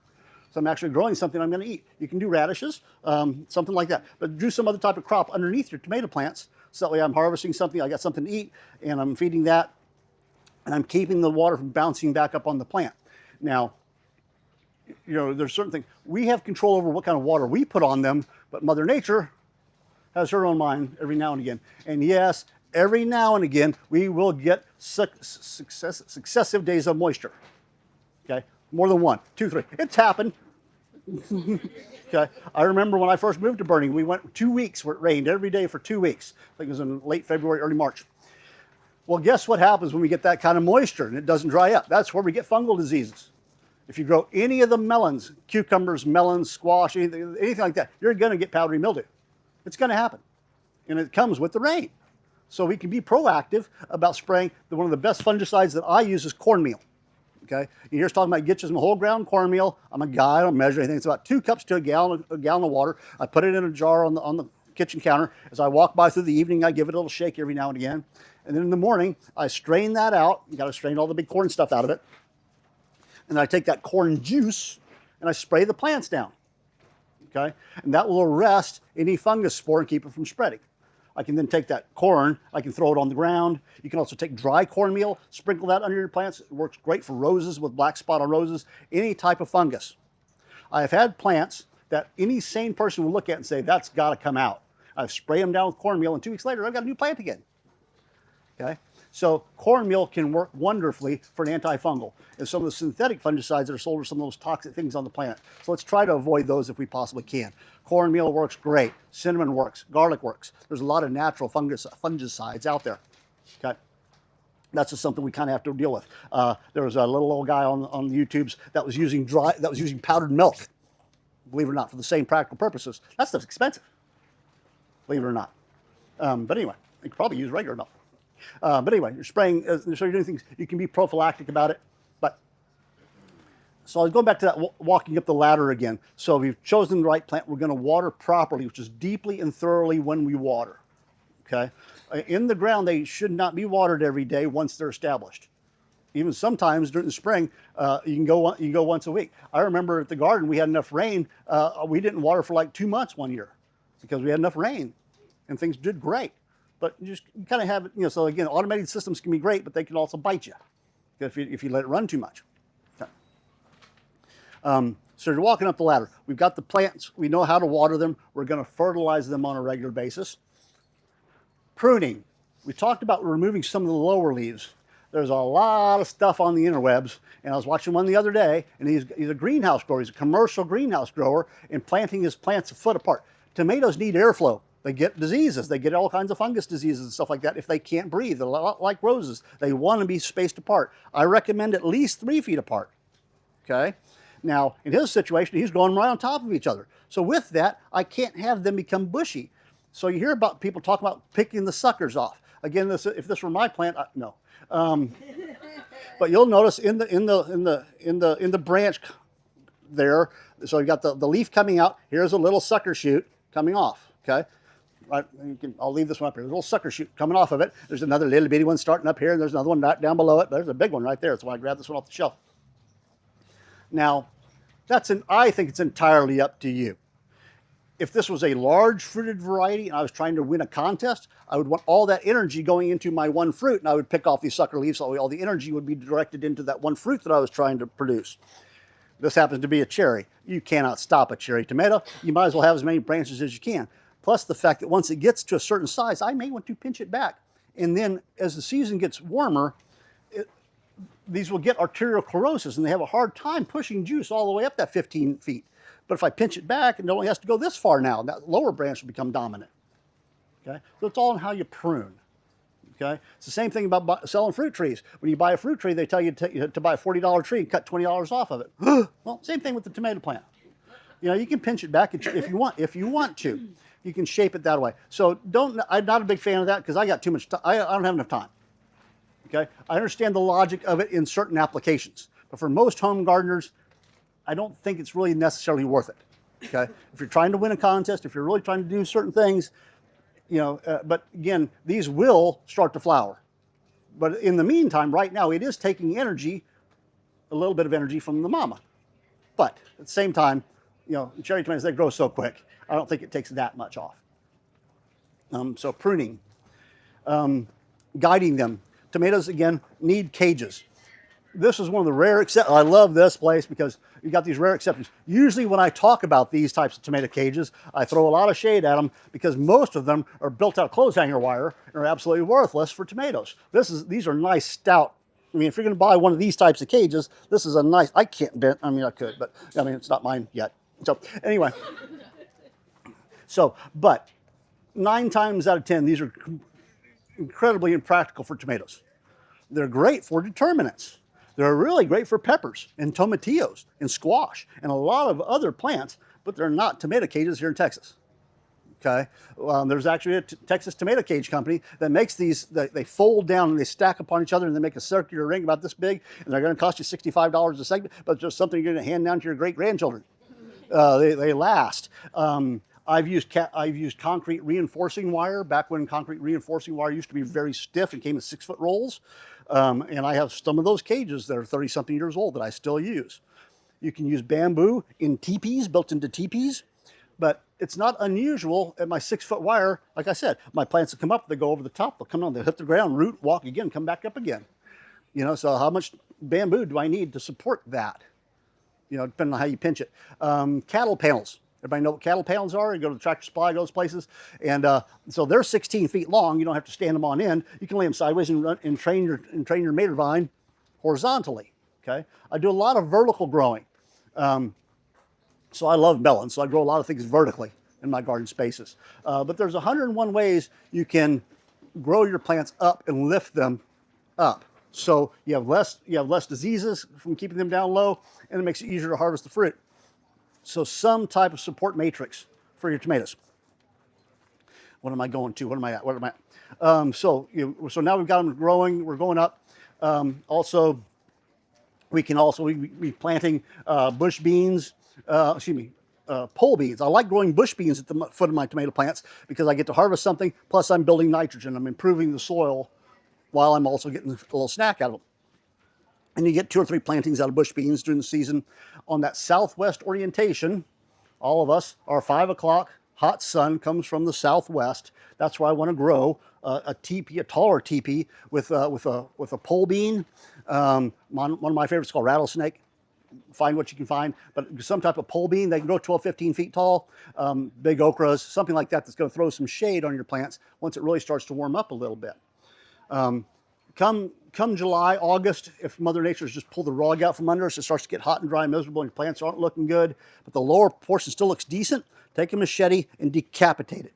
So I'm actually growing something I'm going to eat. You can do radishes, something like that. But do some other type of crop underneath your tomato plants. So that way I'm harvesting something, I got something to eat, and I'm feeding that, and I'm keeping the water from bouncing back up on the plant. Now, there's certain things. We have control over what kind of water we put on them, but Mother Nature has her own mind every now and again. And yes, every now and again, we will get successive days of moisture. Okay, More than one, two, three. It's happened. Okay. I remember when I first moved to Bernie, we went 2 weeks where it rained every day for 2 weeks. I think it was in late February, early March. Well, guess what happens when we get that kind of moisture and it doesn't dry up? That's where we get fungal diseases. If you grow any of the melons, cucumbers, melons, squash, anything like that, you're going to get powdery mildew. It's going to happen. And it comes with the rain. So we can be proactive about spraying. One of the best fungicides that I use is cornmeal. Okay, you hear us talking about get you some whole ground cornmeal. I'm a guy, I don't measure anything. It's about 2 cups to a gallon of water. I put it in a jar on the kitchen counter. As I walk by through the evening, I give it a little shake every now and again. And then in the morning, I strain that out. You got to strain all the big corn stuff out of it. And then I take that corn juice and I spray the plants down. Okay, and that will arrest any fungus spore and keep it from spreading. I can then take that corn, I can throw it on the ground. You can also take dry cornmeal, sprinkle that under your plants. It works great for roses, with black spot on roses, any type of fungus. I have had plants that any sane person will look at and say, that's got to come out. I've sprayed them down with cornmeal, and 2 weeks later, I've got a new plant again. Okay? So cornmeal can work wonderfully for an antifungal. And some of the synthetic fungicides that are sold are some of those toxic things on the planet. So let's try to avoid those if we possibly can. Cornmeal works great. Cinnamon works. Garlic works. There's a lot of natural fungicides out there. Okay? That's just something we kind of have to deal with. There was a little old guy on the YouTubes that was using powdered milk, believe it or not, for the same practical purposes. That stuff's expensive, believe it or not. But anyway, you could probably use regular milk. But anyway, you're spraying, so you're doing things, you can be prophylactic about it. But so I was going back to that walking up the ladder again. So we've chosen the right plant. We're going to water properly, which is deeply and thoroughly when we water. Okay, in the ground they should not be watered every day once they're established. Even sometimes during the spring, you can go once a week. I remember at the garden we had enough rain. We didn't water for like 2 months one year because we had enough rain, and things did great. But you kind of have it, so again, automated systems can be great, but they can also bite you if you let it run too much. Okay. So you're walking up the ladder. We've got the plants. We know how to water them. We're going to fertilize them on a regular basis. Pruning. We talked about removing some of the lower leaves. There's a lot of stuff on the interwebs, and I was watching one the other day, and he's a greenhouse grower. He's a commercial greenhouse grower, and planting his plants a foot apart. Tomatoes need airflow. They get diseases. They get all kinds of fungus diseases and stuff like that if they can't breathe. They're a lot like roses. They want to be spaced apart. I recommend at least 3 feet apart. Okay? Now, in his situation, he's growing right on top of each other. So with that, I can't have them become bushy. So you hear about people talking about picking the suckers off. Again, if this were my plant, no. But you'll notice in the branch there, so you got the leaf coming out. Here's a little sucker shoot coming off. Okay. Right, I'll leave this one up here. There's a little sucker shoot coming off of it. There's another little bitty one starting up here, and there's another one down below it. There's a big one right there. That's why I grabbed this one off the shelf. Now, I think it's entirely up to you. If this was a large fruited variety and I was trying to win a contest, I would want all that energy going into my one fruit, and I would pick off these sucker leaves. So all the energy would be directed into that one fruit that I was trying to produce. This happens to be a cherry. You cannot stop a cherry tomato. You might as well have as many branches as you can. Plus the fact that once it gets to a certain size, I may want to pinch it back. And then as the season gets warmer, these will get arteriosclerosis, and they have a hard time pushing juice all the way up that 15 feet. But if I pinch it back, it only has to go this far now, that lower branch will become dominant. Okay? So it's all in how you prune. Okay? It's the same thing about selling fruit trees. When you buy a fruit tree, they tell you to buy a $40 tree and cut $20 off of it. Well, same thing with the tomato plant. You can pinch it back if you want to. You can shape it that way. So I'm not a big fan of that because I got too much time. I don't have enough time. Okay? I understand the logic of it in certain applications. But for most home gardeners, I don't think it's really necessarily worth it. Okay? If you're trying to win a contest, if you're really trying to do certain things, but again, these will start to flower. But in the meantime, right now, it is taking energy, a little bit of energy from the mama. But at the same time, cherry tomatoes, they grow so quick. I don't think it takes that much off. So pruning, guiding them. Tomatoes, again, need cages. This is one of the rare exceptions. I love this place because you got these rare exceptions. Usually when I talk about these types of tomato cages, I throw a lot of shade at them because most of them are built out of clothes hanger wire and are absolutely worthless for tomatoes. These are nice, stout, I mean, if you're going to buy one of these types of cages, this is a nice, I can't bend, I mean, I could, but I mean, it's not mine yet. So anyway, but 9 times out of 10, these are incredibly impractical for tomatoes. They're great for determinants. They're really great for peppers and tomatillos and squash and a lot of other plants, but they're not tomato cages here in Texas. Okay, there's actually a Texas tomato cage company that makes these. They fold down and they stack upon each other and they make a circular ring about this big, and they're going to cost you $65 a segment, but it's just something you're going to hand down to your great grandchildren. They last. I've used concrete reinforcing wire back when concrete reinforcing wire used to be very stiff and came in 6-foot rolls, and I have some of those cages that are 30-something years old that I still use. You can use bamboo in teepees, built into teepees. But it's not unusual at my 6-foot wire. Like I said, my plants will come up, they go over the top, they'll come down, they'll hit the ground, root, walk again, come back up again. You know, so how much bamboo do I need to support that? You know, depending on how you pinch it. Cattle panels. Everybody know what cattle panels are? You go to the Tractor Supply, those places. And so they're 16 feet long. You don't have to stand them on end. You can lay them sideways and train your mater vine horizontally. Okay. I do a lot of vertical growing. So I love melons, so I grow a lot of things vertically in my garden spaces. But there's 101 ways you can grow your plants up and lift them up. So you have less diseases from keeping them down low, and it makes it easier to harvest the fruit. So some type of support matrix for your tomatoes. What am I going to? What am I at? So now we've got them growing. We're going up. Also, we can also be planting bush beans. Pole beans. I like growing bush beans at the foot of my tomato plants because I get to harvest something, plus I'm building nitrogen. I'm improving the soil while I'm also getting a little snack out of them. And you get 2 or 3 plantings out of bush beans during the season. On that southwest orientation, all of us, our 5 o'clock hot sun comes from the southwest. That's where I want to grow a teepee, a taller teepee with a pole bean. One of my favorites is called rattlesnake. Find what you can find, but some type of pole bean. They can grow 12, 15 feet tall. Big okras, something like that, that's going to throw some shade on your plants once it really starts to warm up a little bit. Come July, August, if Mother Nature's just pulled the rug out from under us, it starts to get hot and dry and miserable and your plants aren't looking good, but the lower portion still looks decent, take a machete and decapitate it.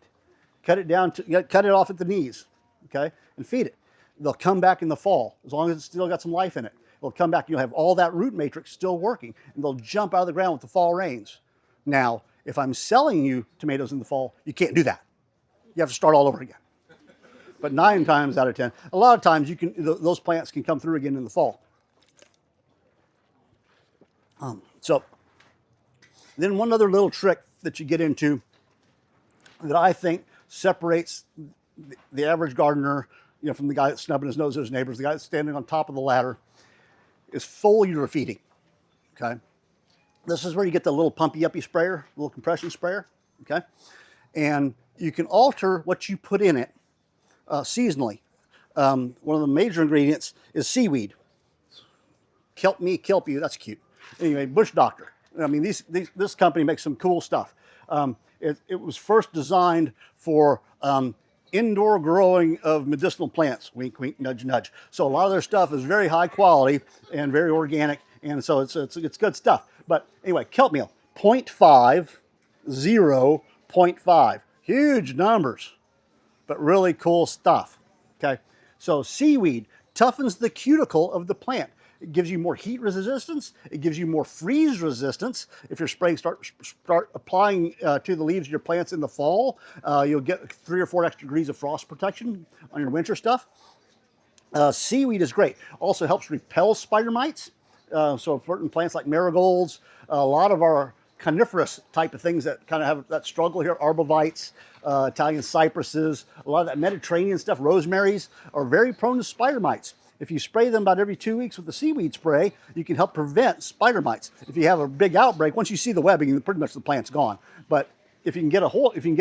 Cut it down, cut it off at the knees, okay, and feed it. They'll come back in the fall, as long as it's still got some life in it. They'll come back, you'll have all that root matrix still working, and they'll jump out of the ground with the fall rains. Now, if I'm selling you tomatoes in the fall, you can't do that. You have to start all over again. But 9 times out of 10, a lot of times those plants can come through again in the fall. So then one other little trick that you get into that I think separates the average gardener, you know, from the guy that's snubbing his nose at his neighbors, the guy that's standing on top of the ladder, is foliar feeding. Okay, this is where you get the little pumpy uppy sprayer, little compression sprayer. Okay, and you can alter what you put in it seasonally. One of the major ingredients is seaweed. Kelp me, kelp you. That's cute. Anyway, Bush Doctor. I mean, this company makes some cool stuff. It was first designed for indoor growing of medicinal plants. Wink, wink, nudge, nudge. So a lot of their stuff is very high quality and very organic, and so it's good stuff. But anyway, kelp meal, 0.5, 0.5. Huge numbers, but really cool stuff. Okay, so seaweed toughens the cuticle of the plant. It gives you more heat resistance. It gives you more freeze resistance. If you're spraying, start applying to the leaves of your plants in the fall, you'll get 3 or 4 extra degrees of frost protection on your winter stuff. Seaweed is great. Also helps repel spider mites. So certain plants like marigolds, a lot of our coniferous type of things that kind of have that struggle here, arborvitaes, Italian cypresses, a lot of that Mediterranean stuff, rosemaries, are very prone to spider mites. If you spray them about every 2 weeks with the seaweed spray, you can help prevent spider mites. If you have a big outbreak, once you see the webbing, pretty much the plant's gone. But if you can get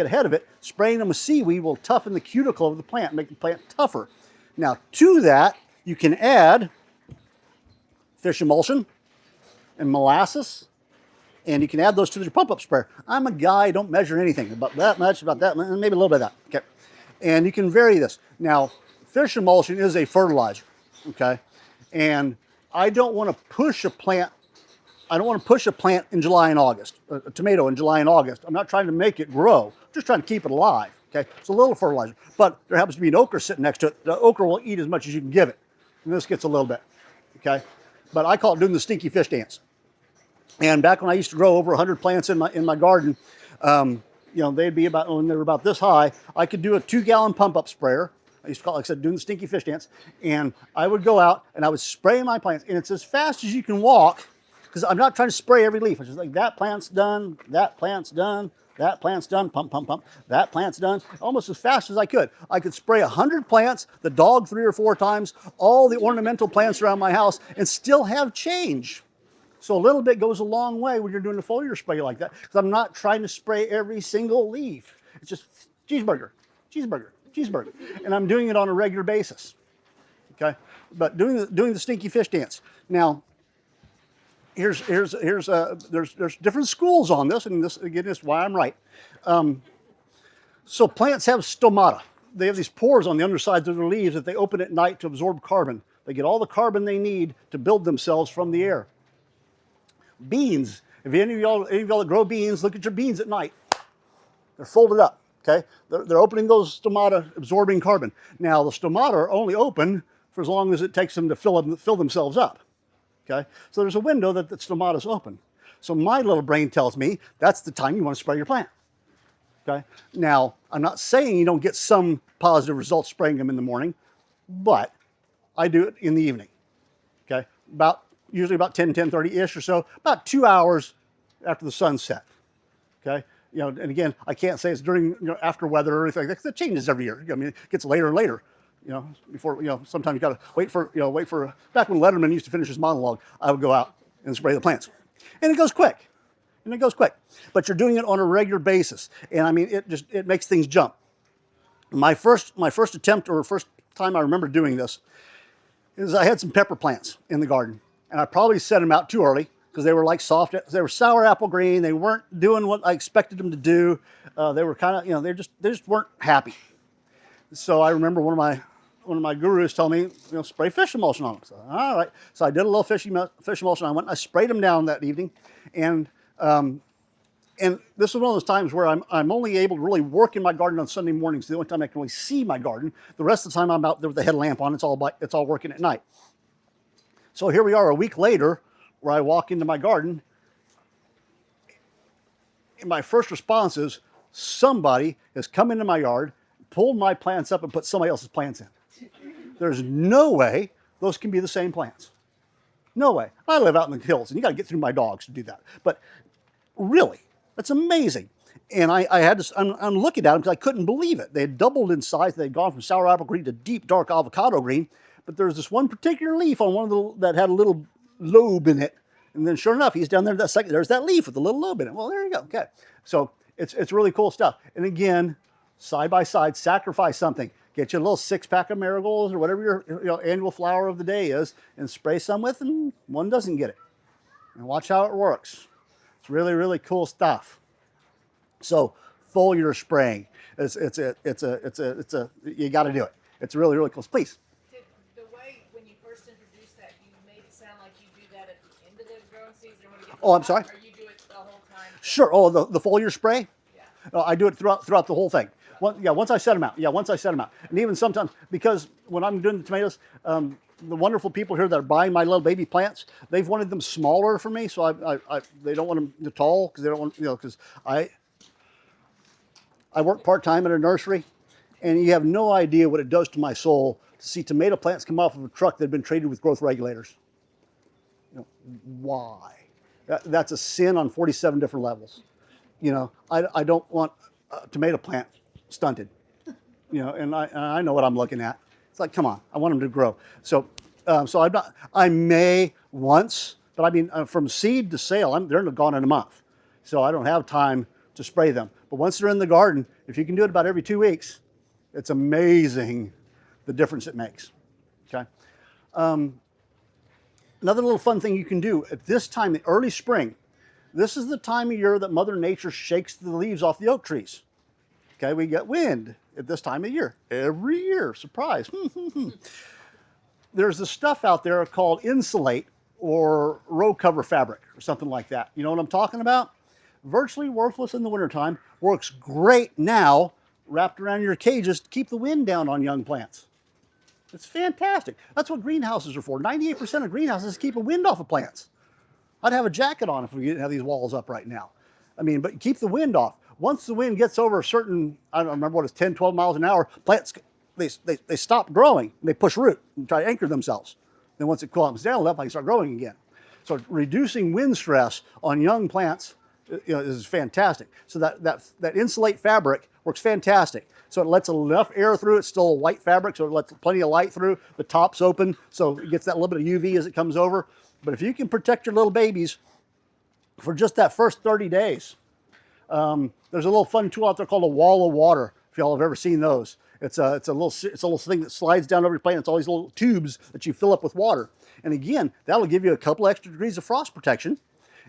ahead of it, spraying them with seaweed will toughen the cuticle of the plant, make the plant tougher. Now, to that, you can add fish emulsion and molasses, and you can add those to your pump-up sprayer. I'm a guy, I don't measure anything, about that much, maybe a little bit of that. Okay, and you can vary this. Now, fish emulsion is a fertilizer. Okay, And I don't want to push a plant. I don't want to push a plant in July and August, a tomato in July and August. I'm not trying to make it grow, I'm just trying to keep it alive. Okay, it's a little fertilizer, but there happens to be an okra sitting next to it. The okra will eat as much as you can give it, and this gets a little bit. Okay, but I call it doing the stinky fish dance. And back when I used to grow over 100 plants in my garden, they'd be about, when they were about this high, I could do a 2-gallon pump up sprayer. I used to call it, like I said, doing the stinky fish dance. And I would go out and I would spray my plants, and it's as fast as you can walk, because I'm not trying to spray every leaf. It's just like, that plant's done, that plant's done, that plant's done, pump, pump, pump, that plant's done, almost as fast as I could. I could spray 100 plants, the dog 3 or 4 times, all the ornamental plants around my house, and still have change. So a little bit goes a long way when you're doing a foliar spray like that, because I'm not trying to spray every single leaf. It's just cheeseburger, cheeseburger, cheeseburger, and I'm doing it on a regular basis. Okay, but doing the stinky fish dance. Now, there's different schools on this, and this again is why I'm right. So plants have stomata. They have these pores on the undersides of their leaves that they open at night to absorb carbon. They get all the carbon they need to build themselves from the air. Beans. If any of y'all that grow beans, look at your beans at night. They're folded up. Okay, they're opening those stomata, absorbing carbon. Now the stomata are only open for as long as it takes them to fill themselves up. Okay, so there's a window that the stomata is open. So my little brain tells me that's the time you want to spray your plant. Okay, now I'm not saying you don't get some positive results spraying them in the morning, but I do it in the evening. Okay, usually about 10:30-ish or so, about 2 hours after the sun set. Okay, and again, I can't say it's during after weather or anything. That changes every year. I mean, it gets later and later. Before sometimes you got to wait for back when Letterman used to finish his monologue, I would go out and spray the plants, and it goes quick. But you're doing it on a regular basis, and I mean, it makes things jump. My first attempt, or first time I remember doing this, is I had some pepper plants in the garden, and I probably set them out too early because they were like soft. They were sour apple green. They weren't doing what I expected them to do. They were kind of, they just weren't happy. So I remember one of my gurus told me, spray fish emulsion on them. So all right. So I did a little fish emulsion. I went and I sprayed them down that evening, and this was one of those times where I'm only able to really work in my garden on Sunday mornings. The only time I can really see my garden. The rest of the time I'm out there with the headlamp on. It's all working at night. So here we are a week later, where I walk into my garden, and my first response is somebody has come into my yard, pulled my plants up, and put somebody else's plants in. There's no way those can be the same plants. No way. I live out in the hills, and you got to get through my dogs to do that. But really, that's amazing. And I had to, I'm looking at them because I couldn't believe it. They had doubled in size. They had gone from sour apple green to deep dark avocado green. But there's this one particular leaf on one of that had a little lobe in it. And then sure enough, he's down there, there's that leaf with the little lobe in it. Well, there you go. Okay. So it's really cool stuff. And again, side by side, sacrifice something. Get you a little 6-pack of marigolds or whatever your annual flower of the day is, and spray some with, and one doesn't get it. And watch how it works. It's really, really cool stuff. So foliar spraying, you got to do it. It's really, really cool. Please. The way when you first introduced that, you made it sound like you do that at the end of the growing season when it gets I'm sorry? Or you do it the whole time? Sure. Oh, the foliar spray? Yeah. I do it throughout the whole thing. Once I set them out. And even sometimes, because when I'm doing the tomatoes, the wonderful people here that are buying my little baby plants, they've wanted them smaller for me, so they don't want them too tall, because they don't want, because I work part-time in a nursery, and you have no idea what it does to my soul to see tomato plants come off of a truck that have been treated with growth regulators. Why? That's a sin on 47 different levels. I don't want a tomato plant stunted. And I know what I'm looking at. It's like, come on, I want them to grow. So I may once, but I mean, from seed to sale, they're gone in a month. So I don't have time to spray them. But once they're in the garden, if you can do it about every 2 weeks, it's amazing the difference it makes. Okay. Another little fun thing you can do at this time, the early spring, this is the time of year that Mother Nature shakes the leaves off the oak trees. Okay, we get wind at this time of year. Every year, surprise. there's this stuff out there called insulate or row cover fabric or something like that. You know what I'm talking about? Virtually worthless in the wintertime, works great now wrapped around your cages to keep the wind down on young plants. It's fantastic. That's what greenhouses are for. 98% of greenhouses keep the wind off of plants. I'd have a jacket on if we didn't have these walls up right now. I mean, but keep the wind off. Once the wind gets over a certain, I don't remember what it's, 10, 12 miles an hour, plants, they stop growing and they push root and try to anchor themselves. Then once it calms down enough, they start growing again. So reducing wind stress on young plants is fantastic. So that insulate fabric works fantastic. So it lets enough air through. It's still a white fabric, so it lets plenty of light through. The top's open, so it gets that little bit of UV as it comes over. But if you can protect your little babies for just that first 30 days, there's a little fun tool out there called a wall of water. If y'all have ever seen those, it's a little thing that slides down over your plant. It's all these little tubes that you fill up with water. And again, that'll give you a couple extra degrees of frost protection.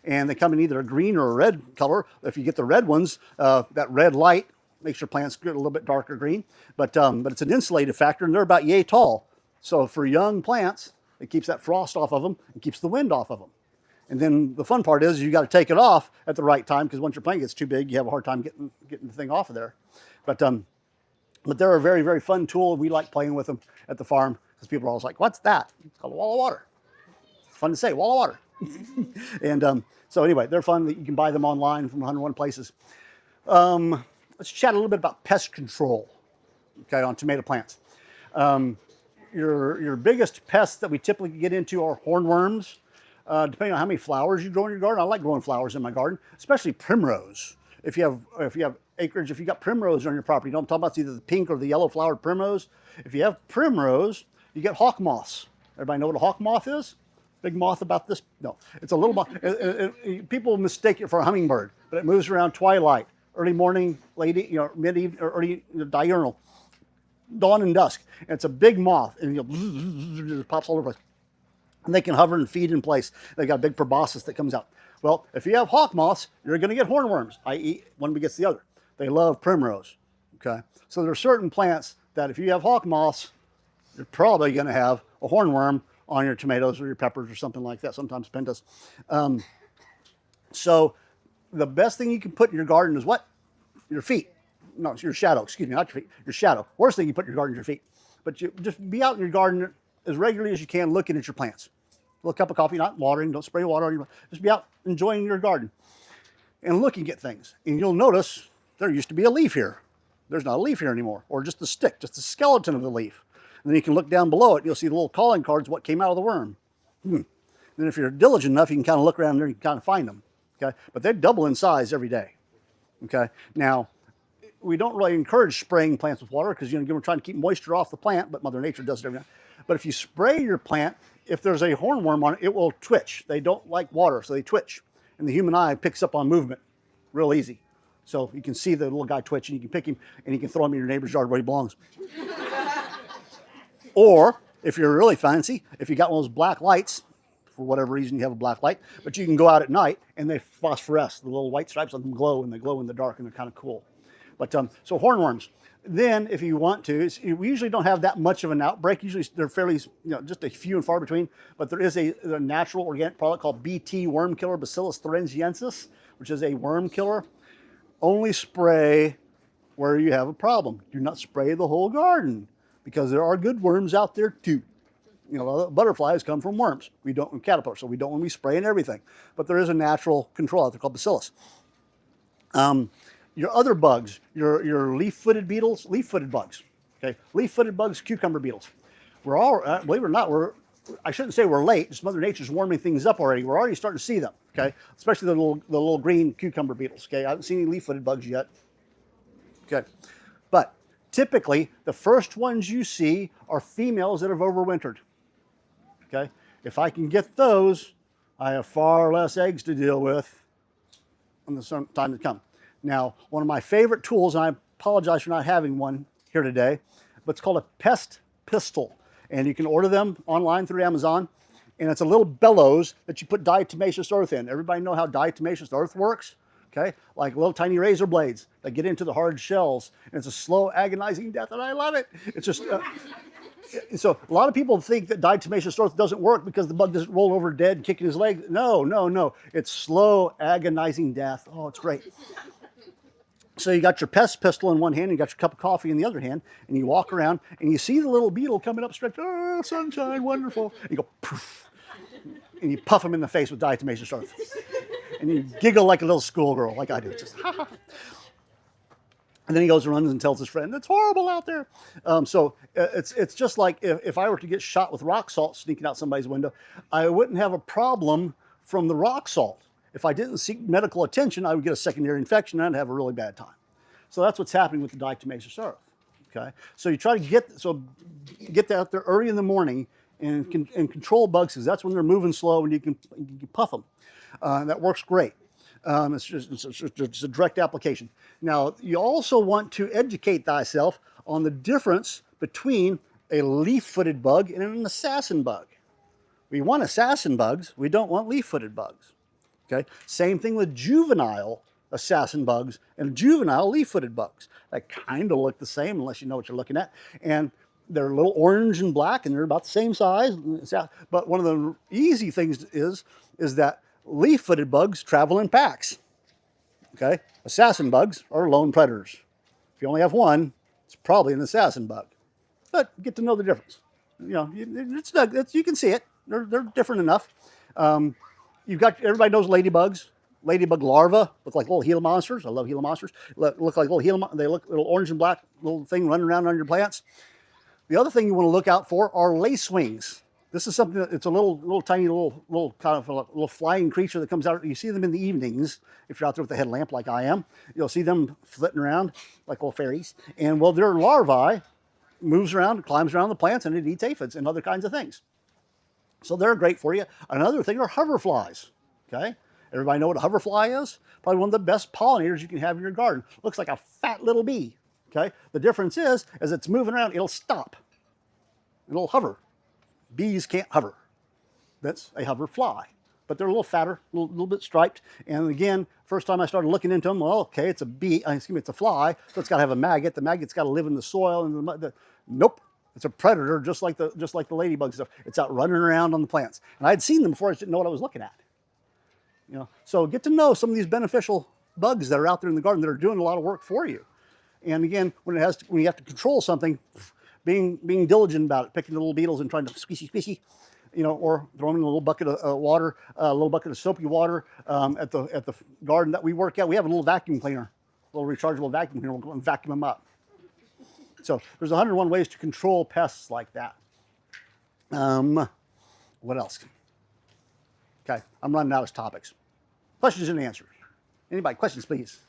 And they come in either a green or a red color. If you get the red ones, that red light makes your plants get a little bit darker green. But it's an insulative factor, and they're about yay tall. So for young plants, it keeps that frost off of them and keeps the wind off of them. And then the fun part is you got to take it off at the right time, because once your plant gets too big, you have a hard time getting the thing off of there. But they're a very, very fun tool. We like playing with them at the farm because people are always like, "What's that?" It's called a wall of water. Fun to say, wall of water. And so anyway, they're fun. You can buy them online from 101 places. Let's chat a little bit about pest control, okay, on tomato plants. Your biggest pests that we typically get into are hornworms. Depending on how many flowers you grow in your garden. I like growing flowers in my garden, especially primrose. If you have acreage, if you got primrose on your property, you know what I'm talking about? It's either the pink or the yellow flowered primrose. If you have primrose, you get hawk moths. Everybody know what a hawk moth is? Big moth about this? No, it's a little moth. People mistake it for a hummingbird, but it moves around twilight, early morning, late, mid-evening, or early diurnal, dawn and dusk. And it's a big moth, and it pops all over the place. And they can hover and feed in place. They've got a big proboscis that comes out. Well, if you have hawk moths, you're going to get hornworms, i.e. one begets the other. They love primrose, okay? So there are certain plants that if you have hawk moths, you're probably going to have a hornworm on your tomatoes or your peppers or something like that, sometimes pentas. So the best thing you can put in your garden is what? Your feet. No, it's your shadow, excuse me, not your feet, your shadow. Worst thing you put in your garden is your feet. But you just be out in your garden as regularly as you can looking at your plants. A little cup of coffee, not watering, don't spray water on your, just be out enjoying your garden and looking at things. And you'll notice there used to be a leaf here. There's not a leaf here anymore, or just a stick, just the skeleton of the leaf. And then you can look down below it, you'll see the little calling cards, what came out of the worm. Then if you're diligent enough, you can kind of look around there and you can kind of find them, okay? But they double in size every day, okay? Now, we don't really encourage spraying plants with water because we're trying to keep moisture off the plant, but Mother Nature does it every day. But if you spray your plant, if there's a hornworm on it, it will twitch. They don't like water, so they twitch. And the human eye picks up on movement real easy. So you can see the little guy twitch, and you can pick him, and you can throw him in your neighbor's yard where he belongs. Or, if you're really fancy, if you got one of those black lights, for whatever reason you have a black light, but you can go out at night, and they phosphoresce. The little white stripes on them glow, and they glow in the dark, and they're kind of cool. But so hornworms. Then, if you want to, we usually don't have that much of an outbreak. Usually, they're fairly, just a few and far between. But there is a natural organic product called BT worm killer, Bacillus thuringiensis, which is a worm killer. Only spray where you have a problem. Do not spray the whole garden, because there are good worms out there too. Butterflies come from worms. We don't caterpillars, so we don't want to be spraying everything. But there is a natural control out there called Bacillus. Your other bugs, your leaf-footed beetles, leaf-footed bugs, okay? Leaf-footed bugs, cucumber beetles. We're all, believe it or not, I shouldn't say we're late, just Mother Nature's warming things up already. We're already starting to see them, okay? Especially the little green cucumber beetles, okay? I haven't seen any leaf-footed bugs yet, okay? But typically, the first ones you see are females that have overwintered, okay? If I can get those, I have far less eggs to deal with in the time to come. Now, one of my favorite tools, and I apologize for not having one here today, but it's called a pest pistol. And you can order them online through Amazon. And it's a little bellows that you put diatomaceous earth in. Everybody know how diatomaceous earth works? Okay, like little tiny razor blades that get into the hard shells. And it's a slow, agonizing death, and I love it. It's just, So a lot of people think that diatomaceous earth doesn't work because the bug doesn't roll over dead, kicking his leg. No, no, no. It's slow, agonizing death. Oh, it's great. So you got your pest pistol in one hand, and you got your cup of coffee in the other hand, and you walk around, and you see the little beetle coming up, stretch. Oh, sunshine, wonderful. And you go poof, and you puff him in the face with diatomaceous earth, and you giggle like a little schoolgirl, like I do. Just ha ha. And then he goes and runs and tells his friend, "It's horrible out there." It's just like if I were to get shot with rock salt sneaking out somebody's window, I wouldn't have a problem from the rock salt. If I didn't seek medical attention, I would get a secondary infection and I'd have a really bad time. So that's what's happening with the diatomaceous earth. Okay, so you try to get that out there early in the morning and control bugs, because that's when they're moving slow and you can puff them. That works great. It's a direct application. Now, you also want to educate thyself on the difference between a leaf-footed bug and an assassin bug. We want assassin bugs. We don't want leaf-footed bugs. Okay. Same thing with juvenile assassin bugs and juvenile leaf-footed bugs. They kind of look the same unless you know what you're looking at. And they're a little orange and black, and they're about the same size. But one of the easy things is that leaf-footed bugs travel in packs. Okay, assassin bugs are lone predators. If you only have one, it's probably an assassin bug. But get to know the difference. You know, you can see it. They're different enough. You've got, everybody knows ladybugs. Ladybug larvae look like little Gila monsters. I love Gila monsters. Look like little Gila. They look little orange and black, little thing running around on your plants. The other thing you want to look out for are lacewings. This is something that it's a little tiny little kind of a little flying creature that comes out. You see them in the evenings if you're out there with a headlamp like I am. You'll see them flitting around like little fairies. And well, their larvae moves around, climbs around the plants, and it eats aphids and other kinds of things. So they're great for you. Another thing are hoverflies. Okay, everybody know what a hoverfly is? Probably one of the best pollinators you can have in your garden. Looks like a fat little bee. Okay, the difference is as it's moving around, it'll stop. It'll hover. Bees can't hover. That's a hoverfly. But they're a little fatter, a little bit striped. And again, first time I started looking into them, well, okay, it's a bee. It's a fly, so it's got to have a maggot. The maggot's got to live in the soil and the mud. Nope. It's a predator, just like the ladybug stuff. It's out running around on the plants. And I'd seen them before. I just didn't know what I was looking at. You know, so get to know some of these beneficial bugs that are out there in the garden that are doing a lot of work for you. And again, when you have to control something, being diligent about it, picking the little beetles and trying to squishy, you know, or throw them in a little bucket of water, a little bucket of soapy water at the garden that we work at. We have a little vacuum cleaner, a little rechargeable vacuum cleaner. We'll go and vacuum them up. So there's 101 ways to control pests like that. What else? Okay, I'm running out of topics. Questions and answers. Anybody? Questions, please.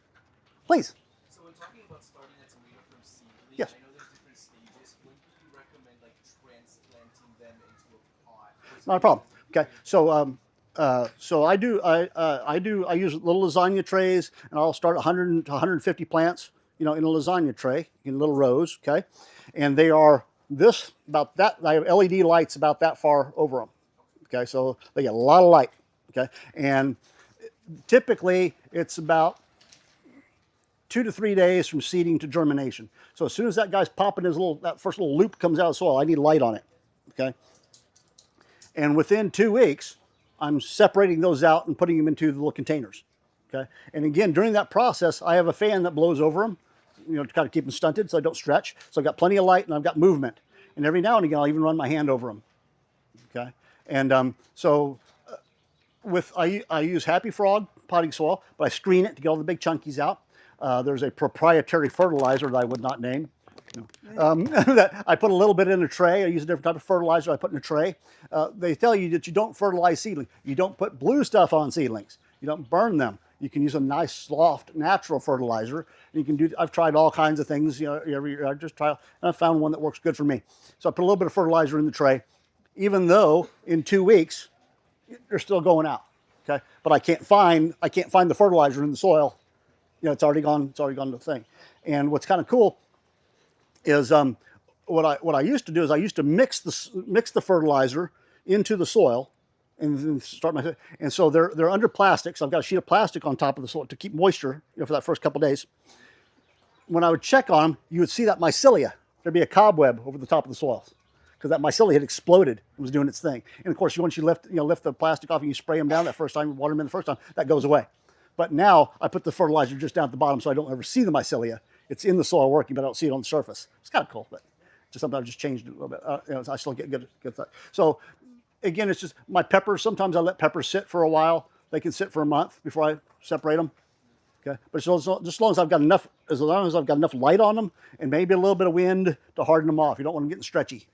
Please. So when talking about starting a tomato from seedling, Yes. I know there's different stages. When do you recommend like transplanting them into a pot? Not a problem. Okay, so I use little lasagna trays, and I'll start 100 to 150 plants, you know, in a lasagna tray in little rows. Okay, and they are about that. I have LED lights about that far over them. Okay, so they get a lot of light. Okay, and typically it's about 2 to 3 days from seeding to germination. So as soon as that guy's popping that first little loop comes out of the soil, I need light on it. Okay. And within 2 weeks, I'm separating those out and putting them into the little containers. Okay. And again, during that process, I have a fan that blows over them, you know, to kind of keep them stunted so I don't stretch. So I've got plenty of light and I've got movement. And every now and again, I'll even run my hand over them. Okay. And I use Happy Frog potting soil, but I screen it to get all the big chunkies out. There's a proprietary fertilizer that I would not name. That I put a little bit in a tray. I use a different type of fertilizer I put in a tray. They tell you that you don't fertilize seedlings. You don't put blue stuff on seedlings. You don't burn them. You can use a nice, soft, natural fertilizer. You can do. I've tried all kinds of things. You know, every year I just try, and I found one that works good for me. So I put a little bit of fertilizer in the tray, even though in 2 weeks they're still going out. Okay, but I can't find the fertilizer in the soil. You know, it's already gone. It's already gone to the thing. And what's kind of cool is what I used to do is I used to mix the fertilizer into the soil and then start my. And so they're under plastic. So I've got a sheet of plastic on top of the soil to keep moisture, you know, for that first couple of days. When I would check on them, you would see that mycelia. There'd be a cobweb over the top of the soil because that mycelia had exploded and was doing its thing. And of course, once you lift the plastic off and you spray them down that first time, water them in the first time, that goes away. But now I put the fertilizer just down at the bottom so I don't ever see the mycelia. It's in the soil working, but I don't see it on the surface. It's kind of cool, but just something I've just changed it a little bit. I still get good that. So again, it's just my peppers. Sometimes I let peppers sit for a while. They can sit for a month before I separate them. Okay, but just as long as I've got enough, light on them and maybe a little bit of wind to harden them off. You don't want them getting stretchy.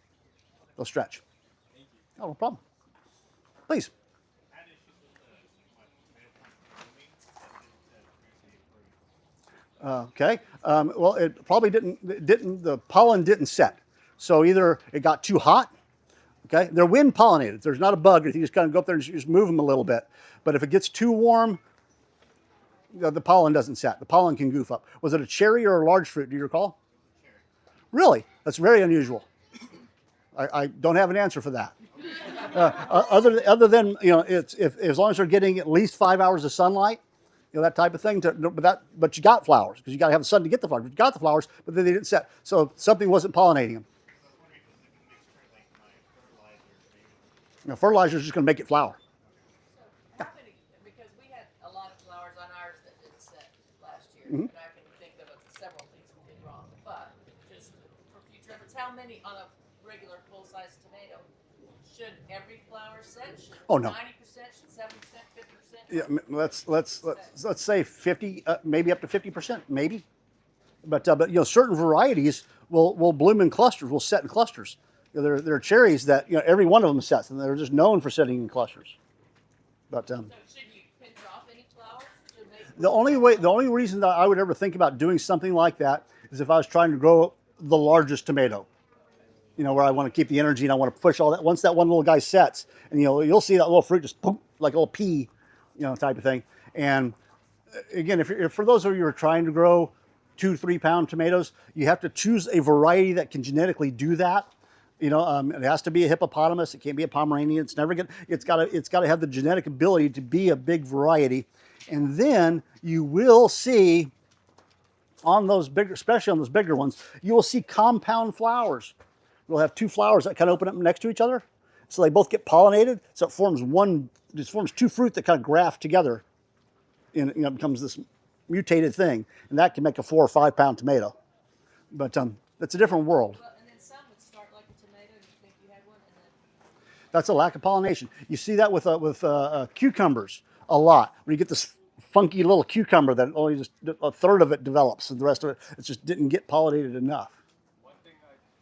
They'll stretch. Oh, no problem. Please. Okay. Well, it probably didn't. The pollen didn't set. So either it got too hot. Okay. They're wind pollinated. There's not a bug. You just kind of go up there and just move them a little bit. But if it gets too warm, the pollen doesn't set. The pollen can goof up. Was it a cherry or a large fruit? Do you recall? Cherry. Really? That's very unusual. I don't have an answer for that. Other than it's as long as they're getting at least 5 hours of sunlight, that type of thing. But you got flowers because you got to have the sun to get the flowers. But you got the flowers, but then they didn't set. So something wasn't pollinating them. Fertilizer is just going to make it flower. So how many? Because we had a lot of flowers on ours that didn't set last year, Mm-hmm. and I can think of several things we did wrong. But just for future reference, how many on a regular full-size tomato should every flower set? Should Oh, no. 90%? Should 70%? 50%? Yeah, let's say 50, maybe up to 50%, maybe. But certain varieties will bloom in clusters, will set in clusters. There are cherries that every one of them sets, and they're just known for setting in clusters. But So should you pinch off any flowers? the only reason that I would ever think about doing something like that is if I was trying to grow the largest tomato. Where I want to keep the energy and I want to push all that. Once that one little guy sets, and you'll see that little fruit just boom, like a little pea, type of thing. And again, if for those of you who are trying to grow 2-3 pound tomatoes, you have to choose a variety that can genetically do that. It has to be a hippopotamus. It can't be a Pomeranian. It's got to have the genetic ability to be a big variety. And then you will see on those bigger, especially on those bigger ones, you will see compound flowers. We'll have two flowers that kind of open up next to each other, so they both get pollinated. So it forms two fruit that kind of graft together, and it becomes this mutated thing, and that can make a 4 or 5 pound tomato. But that's a different world. Well, and then some would start like a tomato, and you think you had one, and then That's a lack of pollination. You see that with cucumbers a lot. When you get this funky little cucumber that only just a third of it develops, and the rest of it just didn't get pollinated enough. One thing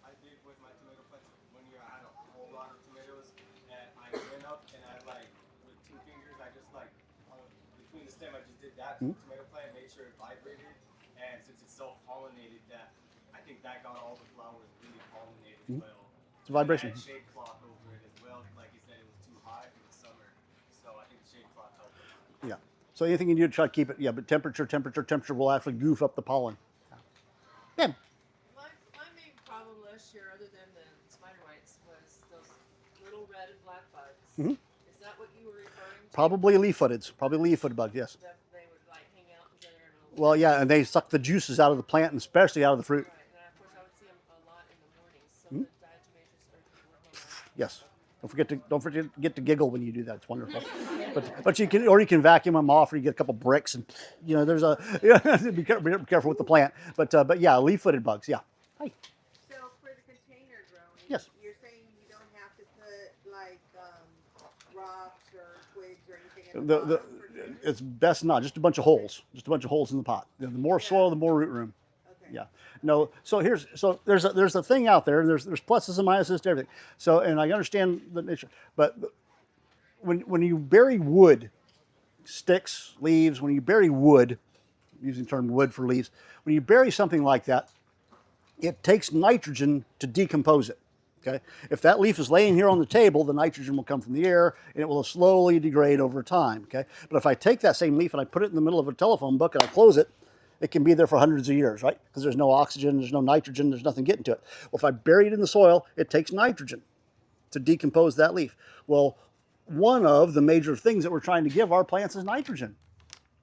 I did with my tomato plants, one year I had a whole lot of tomatoes, and I went up and with 2 fingers, between the stem, I just did that to the tomato plant, made sure it vibrated, and since it's self-pollinated, I think that got all the flowers really pollinated well. It's a vibration. And I had shade cloth over it as well. Like you said, it was too hot in the summer, so I think the shade cloth helped. Yeah. So anything you do to try to keep it, but temperature will actually goof up the pollen. Yeah. my main problem last year, other than the spider mites, was those little red and black bugs. Mhm. Is that what you were referring to? Probably leaf-footeds. Probably leaf-footed bugs, yes. That they would like hang out together in a little. Well, yeah, and they suck the juices out of the plant, and especially out of the fruit. Right, and of course I would see them a lot in the mornings. So the diatomaceous started to work on that. Yes. Don't forget to giggle when you do that. It's wonderful. But you can vacuum them off, or you get a couple bricks, and there's be careful with the plant. But yeah, leaf-footed bugs. Yeah. Hi. So for the container growing, Yes. you're saying you don't have to put like rocks or twigs or anything in the bottom for containers? It's best not just a bunch of holes. Just a bunch of holes in the pot. The more soil, the more root room. Okay. Yeah. No. So there's a thing out there. There's pluses and minuses to everything. So, and I understand the nature, but when you bury wood, sticks, leaves, when you bury wood, using the term wood for leaves, when you bury something like that, it takes nitrogen to decompose it. Okay. If that leaf is laying here on the table, the nitrogen will come from the air and it will slowly degrade over time. Okay. But if I take that same leaf and I put it in the middle of a telephone book and I close it, it can be there for hundreds of years, right? Because there's no oxygen, there's no nitrogen, there's nothing getting to it. Well, if I bury it in the soil, it takes nitrogen to decompose that leaf. Well, one of the major things that we're trying to give our plants is nitrogen.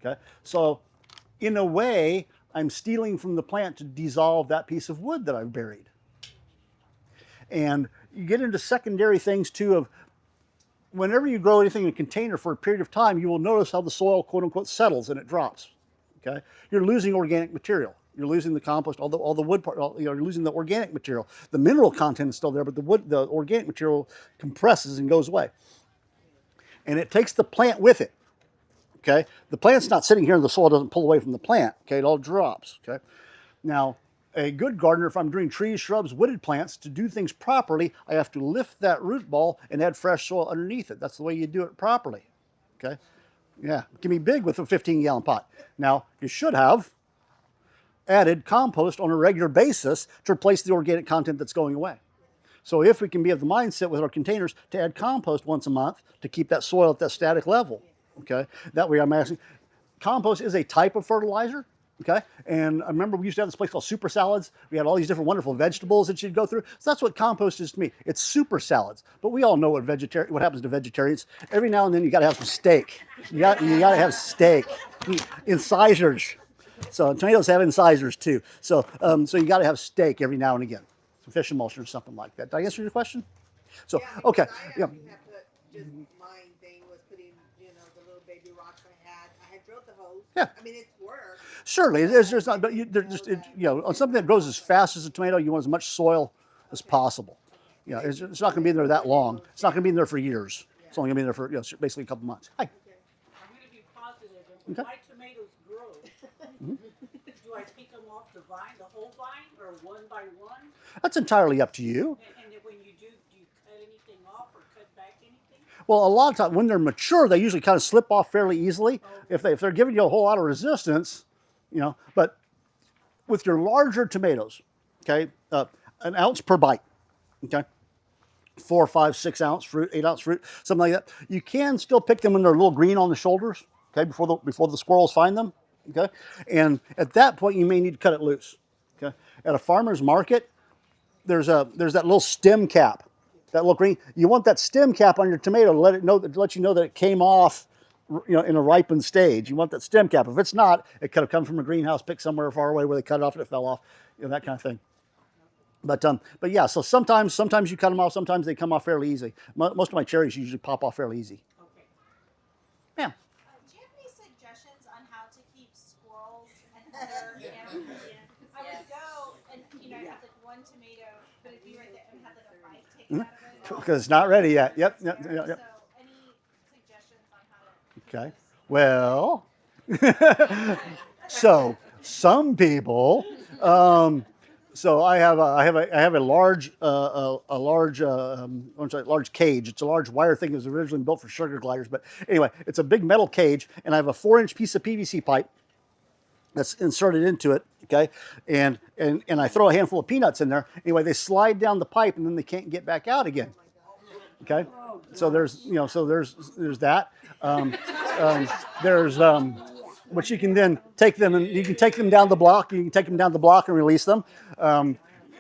Okay. So in a way, I'm stealing from the plant to dissolve that piece of wood that I've buried. And you get into secondary things too of whenever you grow anything in a container for a period of time, you will notice how the soil, quote unquote, settles and it drops. Okay, you're losing organic material. You're losing the compost, all the wood part. You're losing the organic material. The mineral content is still there, but the organic material compresses and goes away, and it takes the plant with it. Okay, the plant's not sitting here, and the soil doesn't pull away from the plant. Okay, it all drops. Okay, now a good gardener, if I'm doing trees, shrubs, wooded plants, to do things properly, I have to lift that root ball and add fresh soil underneath it. That's the way you do it properly. Okay, yeah, it can be big with a 15-gallon pot. Now you should have added compost on a regular basis to replace the organic content that's going away. So if we can be of the mindset with our containers to add compost once a month to keep that soil at that static level, okay, that way I'm asking. Compost is a type of fertilizer, okay, and I remember we used to have this place called Super Salads. We had all these different wonderful vegetables that you'd go through. So that's what compost is to me. It's super salads, but we all know what happens to vegetarians. Every now and then you got to have some steak. You got to have steak, incisors. So tomatoes have incisors too. So so you got to have steak every now and again, some fish emulsion or something like that. Did I answer your question? So Yeah, okay, because yeah. I actually have to, just my thing was putting, the little baby rocks I had. I had drilled the hose. Yeah. I mean, it's work. Certainly, there's not, but there's just on something that grows as fast as a tomato, you want as much soil as possible. You know, it's not going to be in there that long. It's not going to be in there for years. It's only going to be in there for basically a couple months. Hi. I'm going to be positive. And when Okay. my tomatoes grow, do I pick them off the vine, the whole vine, or one by one? That's entirely up to you. And then when you do you cut anything off or cut back anything? Well, a lot of times when they're mature, they usually kind of slip off fairly easily. If they're giving you a whole lot of resistance, But with your larger tomatoes, okay, an ounce per bite, okay, 4, 5, 6 ounce fruit, 8 ounce fruit, something like that. You can still pick them when they're a little green on the shoulders, okay, before the squirrels find them, okay. And at that point, you may need to cut it loose, okay. At a farmer's market, there's that little stem cap, that little green. You want that stem cap on your tomato to let you know that it came off, in a ripened stage. You want that stem cap. If it's not, it could have come from a greenhouse picked somewhere far away where they cut it off and it fell off, that kind of thing. But yeah, so sometimes you cut them off, sometimes they come off fairly easy. Most of my cherries usually pop off fairly easy. Okay. Yeah. Do you have any suggestions on how to keep squirrels and other animals? I would go and have like one tomato, but it'd be right there and have like a bite taken out of it. Because it's not ready yet. Yep. So any suggestions on how to? Okay. Well, so some people. So I have a large large cage. It's a large wire thing that was originally built for sugar gliders, but anyway, it's a big metal cage, and I have a 4-inch piece of PVC pipe that's inserted into it. Okay, and I throw a handful of peanuts in there. Anyway, they slide down the pipe, and then they can't get back out again. Okay, so there's that. There's which you can then take them and you can take them down the block. You can take them down the block and release them.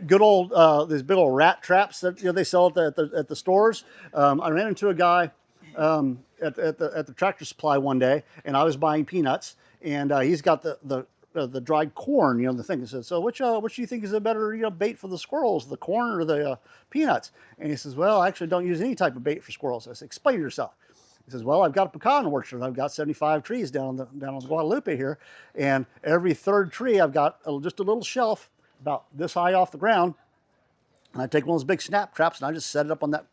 Good old these big old rat traps that they sell at the stores. I ran into a guy at the Tractor Supply one day, and I was buying peanuts, and he's got the dried corn, the thing. He says, so which do you think is a better bait for the squirrels, the corn or the peanuts? And he says, well, I actually don't use any type of bait for squirrels. I said, explain yourself. He says, well, I've got a pecan orchard. I've got 75 trees down on the Guadalupe here, and every third tree I've got just a little shelf about this high off the ground, and I take one of those big snap traps and I just set it up on that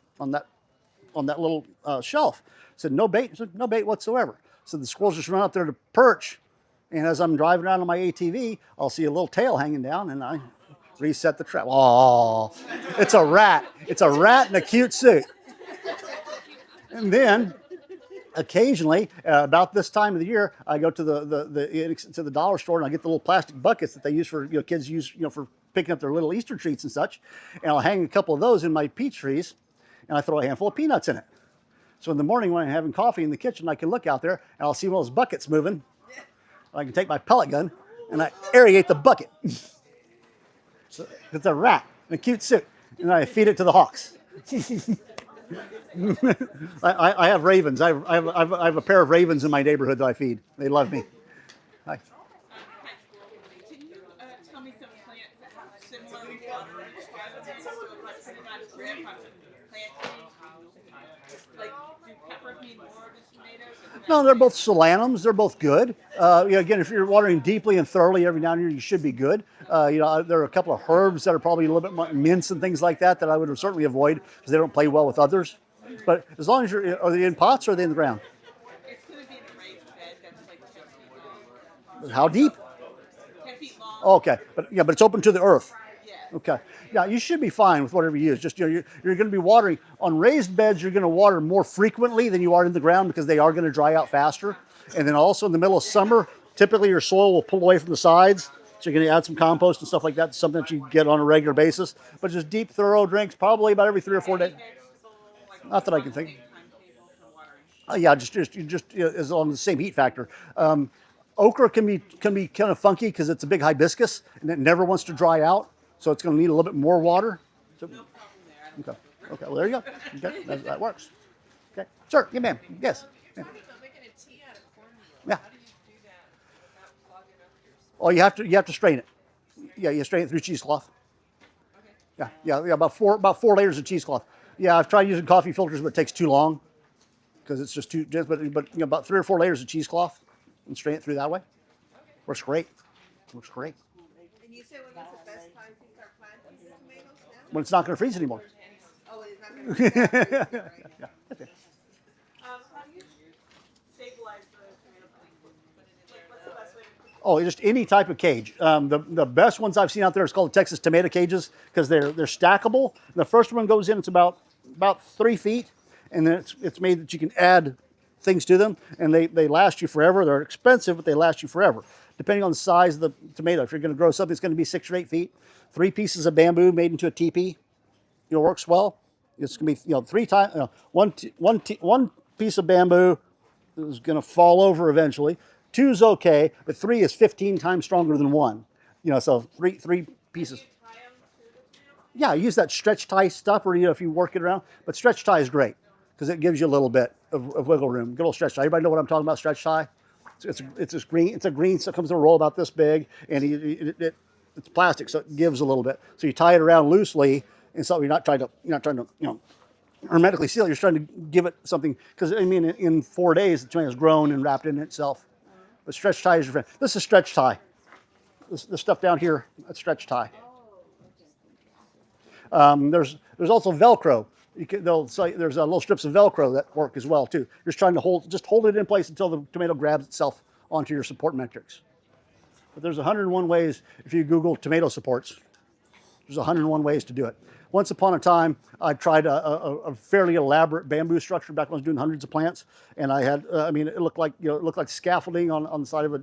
little shelf. I said, no bait. He said, no bait whatsoever. So the squirrels just run out there to perch, and as I'm driving around on my ATV, I'll see a little tail hanging down, and I reset the trap. Oh, it's a rat. It's a rat in a cute suit. And then occasionally, about this time of the year, I go to the dollar store and I get the little plastic buckets that they use for kids use for picking up their little Easter treats and such, and I'll hang a couple of those in my peach trees, and I throw a handful of peanuts in it. So in the morning when I'm having coffee in the kitchen, I can look out there and I'll see one of those buckets moving. I can take my pellet gun and I aerate the bucket. So it's a rat in a cute suit, and I feed it to the hawks. I have ravens. I have a pair of ravens in my neighborhood that I feed. They love me. Hi. Can you tell me some plants that have similar water requirements? So if I pretty much Like, do peppers need more than tomatoes? No, they're both solanums. They're both good. Again, if you're watering deeply and thoroughly every now and then, you should be good. There are a couple of herbs that are probably a little bit more mince and things like that I would certainly avoid because they don't play well with others. But as long as are they in pots or are they in the ground? It's going to be in a raised bed that's like 10 feet long. How deep? 10 feet long. Oh, okay, but it's open to the earth. Yeah. Okay, yeah, you should be fine with whatever you use. Just you're going to be watering on raised beds. You're going to water more frequently than you are in the ground because they are going to dry out faster. And then also in the middle of summer, typically your soil will pull away from the sides, so you're going to add some compost and stuff like that. Something that you get on a regular basis. But just deep, thorough drinks, probably about every 3 or 4 days. Not that I can think. Yeah, just as long as the same heat factor. Okra can be kind of funky because it's a big hibiscus and it never wants to dry out, so it's going to need a little bit more water. So, okay, well there you go. Okay, that works. Okay, sure, yeah, ma'am. Yes. Yeah. Making a tea out of cornmeal. Yeah. How do you do that without clogging up your Oh, you have to strain it. Yeah, you strain it through cheesecloth. Yeah, about four layers of cheesecloth. Yeah, I've tried using coffee filters, but it takes too long because it's just too dense. But about 3 or 4 layers of cheesecloth and strain it through that way. Works great. Works great. And you said when was the best time to start planting tomatoes now? When it's not going to freeze anymore. Oh, it's not going to be right? How do you stabilize the tomato plant? Like, what's the best way to cook it? Oh, just any type of cage. The best ones I've seen out there is called Texas tomato cages because they're stackable. The first one goes in, it's about 3 feet, and then it's made that you can add things to them, and they last you forever. They're expensive, but they last you forever, depending on the size of the tomato. If you're going to grow something that's going to be 6 or 8 feet, 3 pieces of bamboo made into a teepee, works well. It's going to be 3 times one piece of bamboo is going to fall over eventually. 2 is okay, but 3 is 15 times stronger than 1. So three pieces. Yeah, I use that stretch tie stuff, or if you work it around. But stretch tie is great because it gives you a little bit of wiggle room. Good old stretch tie. Everybody know what I'm talking about? Stretch tie. It's a green. So it comes in a roll about this big, and it's plastic, so it gives a little bit. So you tie it around loosely, and so you're not trying to hermetically seal it. You're trying to give it something because in 4 days the tomato's grown and wrapped in itself. But stretch tie is your friend. This is stretch tie. This stuff down here, that's stretch tie. There's also Velcro. They'll say there's little strips of Velcro that work as well too. You're just trying to hold it in place until the tomato grabs itself onto your support matrix. But there's 101 ways. If you Google tomato supports, there's 101 ways to do it. Once upon a time, I tried a fairly elaborate bamboo structure back when I was doing hundreds of plants, and I had, it looked like scaffolding on the side of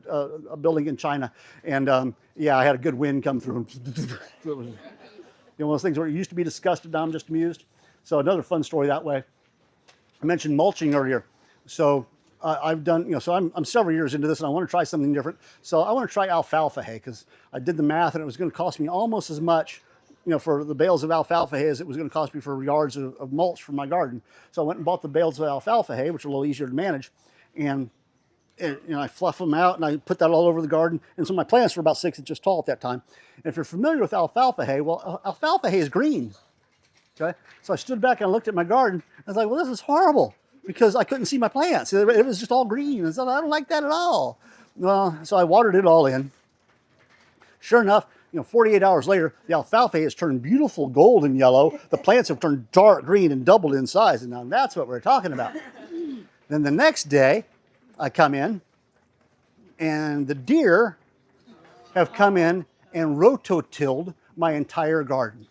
a building in China, and I had a good wind come through. It was one of those things where it used to be disgusted, now I'm just amused. So another fun story that way. I mentioned mulching earlier, so I've done, so I'm several years into this, and I want to try something different. So I want to try alfalfa hay because I did the math, and it was going to cost me almost as much for the bales of alfalfa hay as it was going to cost me for yards of mulch for my garden. So I went and bought the bales of alfalfa hay, which are a little easier to manage, and I fluff them out and I put that all over the garden. And so my plants were about 6 inches tall at that time. And if you're familiar with alfalfa hay, well, alfalfa hay is green. Okay, so I stood back and I looked at my garden. I was like, well, this is horrible because I couldn't see my plants. It was just all green. And so I don't like that at all. Well, so I watered it all in. Sure enough, 48 hours later, the alfalfa has turned beautiful golden yellow. The plants have turned dark green and doubled in size. And now that's what we're talking about. Then the next day, I come in, and the deer have come in and rototilled my entire garden.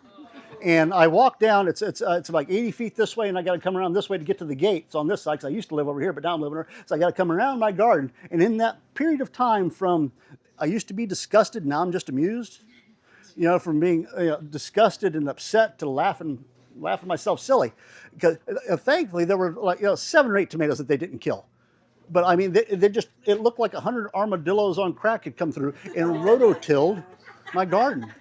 And I walk down, it's like 80 feet this way, and I got to come around this way to get to the gate. It's on this side, because I used to live over here, but now I'm living over. So I got to come around my garden. And in that period of time from I used to be disgusted, now I'm just amused. From being disgusted and upset to laughing myself silly. Because thankfully there were 7 or 8 tomatoes that they didn't kill. But it looked like 100 armadillos on crack had come through and rototilled my garden.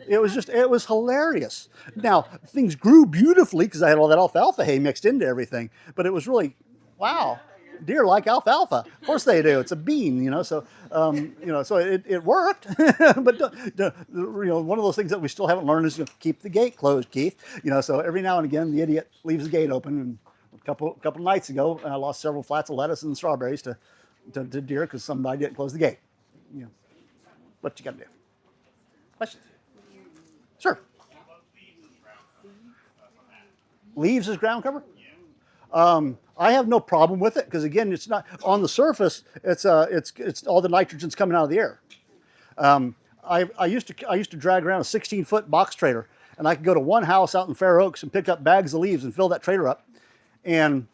It was hilarious. Now, things grew beautifully because I had all that alfalfa hay mixed into everything. But it was really, wow. Deer like alfalfa. Of course they do. It's a bean, So so it worked. But one of those things that we still haven't learned is keep the gate closed, Keith. So every now and again the idiot leaves the gate open. And a couple nights ago, I lost several flats of lettuce and strawberries to deer because somebody didn't close the gate. What you got to do? Questions? Sure. Leaves as ground cover? I have no problem with it because again, it's not on the surface. It's all the nitrogen's coming out of the air. I used to drag around a 16-foot box trailer, and I could go to one house out in Fair Oaks and pick up bags of leaves and fill that trailer up. And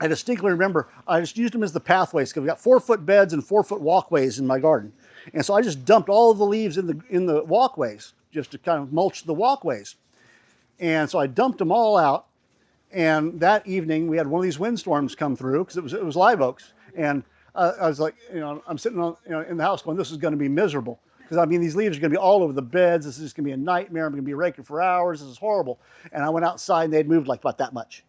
I distinctly remember I just used them as the pathways because we got 4-foot beds and 4-foot walkways in my garden, and so I just dumped all of the leaves in the walkways just to kind of mulch the walkways. And so I dumped them all out. And that evening we had one of these windstorms come through because it was live oaks, and I was like, I'm sitting in the house going, this is going to be miserable because these leaves are going to be all over the beds. This is going to be a nightmare. I'm going to be raking for hours. This is horrible. And I went outside and they'd moved like about that much.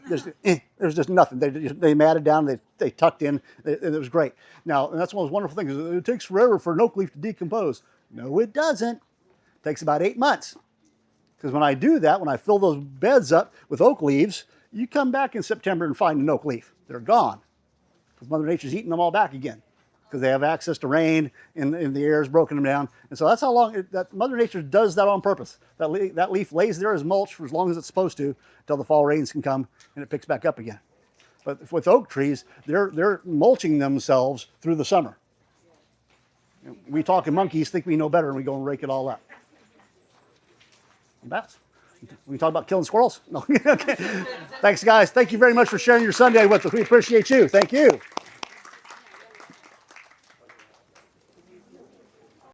There's just nothing. They matted down. They tucked in. It was great. Now, and that's one of those wonderful things. It takes forever for an oak leaf to decompose. No, it doesn't. It takes about 8 months. Because when I do that, when I fill those beds up with oak leaves, you come back in September and find an oak leaf. They're gone. Because Mother Nature's eating them all back again. Because they have access to rain and the air has broken them down. And so that's how long that Mother Nature does that on purpose. That leaf lays there as mulch for as long as it's supposed to until the fall rains can come and it picks back up again. But with oak trees, they're mulching themselves through the summer. We talking monkeys think we know better and we go and rake it all up. Bats. We talk about killing squirrels? No. Okay. Thanks, guys. Thank you very much for sharing your Sunday with us. We appreciate you. Thank you.